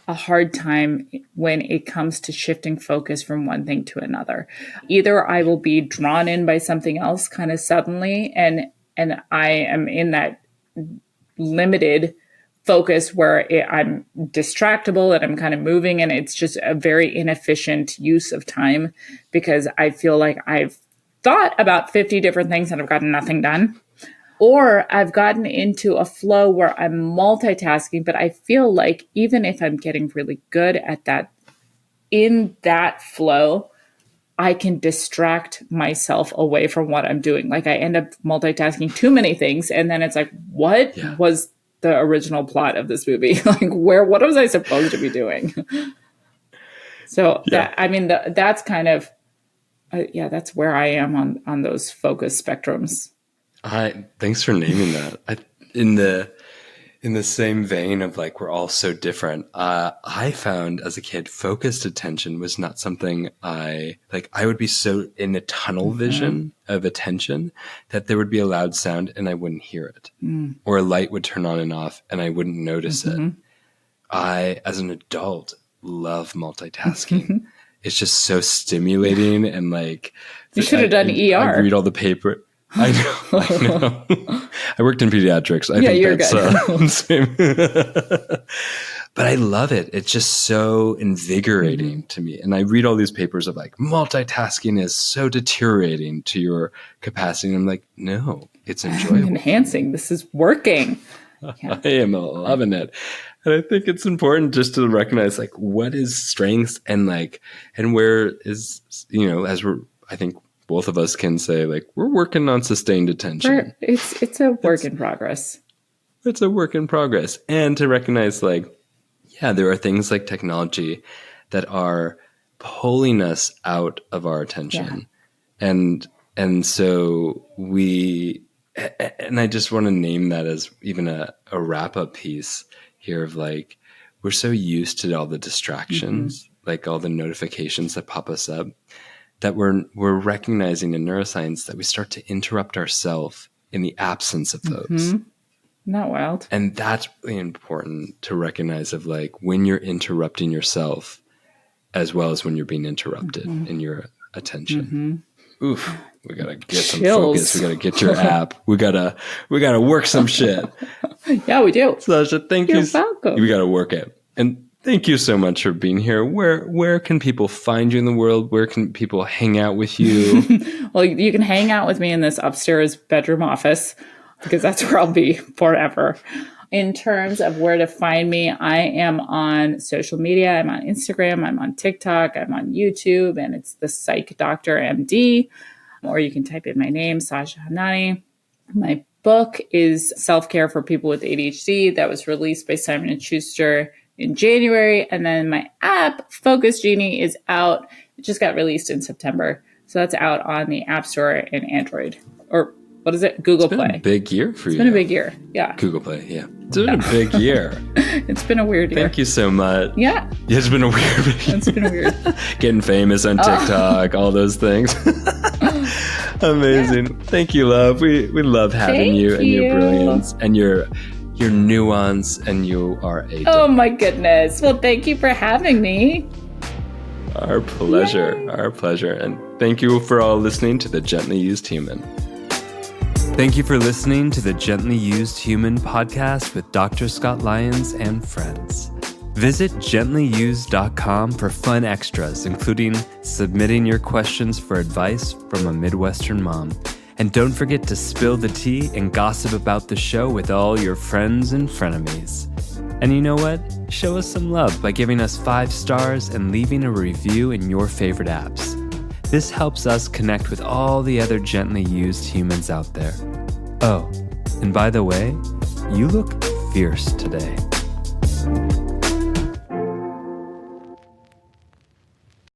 a hard time when it comes to shifting focus from one thing to another. Either I will be drawn in by something else kind of suddenly, and I am in that limited focus where I'm distractible and I'm kind of moving, and it's just a very inefficient use of time because I feel like I've thought about 50 different things and I've gotten nothing done. Or I've gotten into a flow where I'm multitasking, but I feel like even if I'm getting really good at that, in that flow, I can distract myself away from what I'm doing. Like I end up multitasking too many things. And then it's like, what was the original plot of this movie? Like what was I supposed to be doing? So that's kind of, that's where I am on those focus spectrums. Thanks for naming that. In the same vein of like, we're all so different. I found as a kid, focused attention was not something I would be so in a tunnel vision of attention that there would be a loud sound and I wouldn't hear it, or a light would turn on and off and I wouldn't notice it. I, as an adult, love multitasking. It's just so stimulating. And like, you should have done ER. I read all the paper. I know. I worked in pediatrics. I think you're that's good. But I love it. It's just so invigorating to me. And I read all these papers of like, multitasking is so deteriorating to your capacity. And I'm like, no, it's enjoyable. I'm enhancing. This is working. Yeah. I am loving it. And I think it's important just to recognize like what is strengths and where is, I think both of us can say like, we're working on sustained attention. It's a work in progress. It's a work in progress. And to recognize like, there are things like technology that are pulling us out of our attention. Yeah. And so and I just want to name that as even a wrap up piece here of like, we're so used to all the distractions, like all the notifications that pop us up, that we're recognizing in neuroscience that we start to interrupt ourselves in the absence of those. Not wild. And that's really important to recognize of like when you're interrupting yourself as well as when you're being interrupted in your attention. Oof, we got to get some focus. We got to get your app. We got to work some shit. Yeah, we do. Sasha, thank you. You're welcome. We got to work it. And thank you so much for being here. Where can people find you in the world? Where can people hang out with you? Well, you can hang out with me in this upstairs bedroom office because that's where I'll be forever. In terms of where to find me, I am on social media. I'm on Instagram. I'm on TikTok. I'm on YouTube. And it's the Psych Doctor MD. Or you can type in my name, Sasha Hamdani. My book is Self-Care for People with ADHD. That was released by Simon & Schuster in January. And then my app, Focus Genie, is out. It just got released in September. So that's out on the App Store and Android, or What is it? Google It's been Play. a big year for you. It's been a big year. Yeah. Google Play, yeah. It's been a big year. It's been a weird year. Thank you so much. Yeah. It's been a weird year. It's been weird. Getting famous on TikTok, all those things. Amazing. Yeah. Thank you, love. We love having you and your brilliance and your nuance, and you are a Oh my goodness. Well, thank you for having me. Our pleasure. Yay. Our pleasure. And thank you for all listening to The Gently Used Human. Thank you for listening to the Gently Used Human podcast with Dr. Scott Lyons and friends. Visit gentlyused.com for fun extras, including submitting your questions for advice from a Midwestern mom. And don't forget to spill the tea and gossip about the show with all your friends and frenemies. And you know what? Show us some love by giving us 5 stars and leaving a review in your favorite apps. This helps us connect with all the other gently used humans out there. Oh, and by the way, you look fierce today.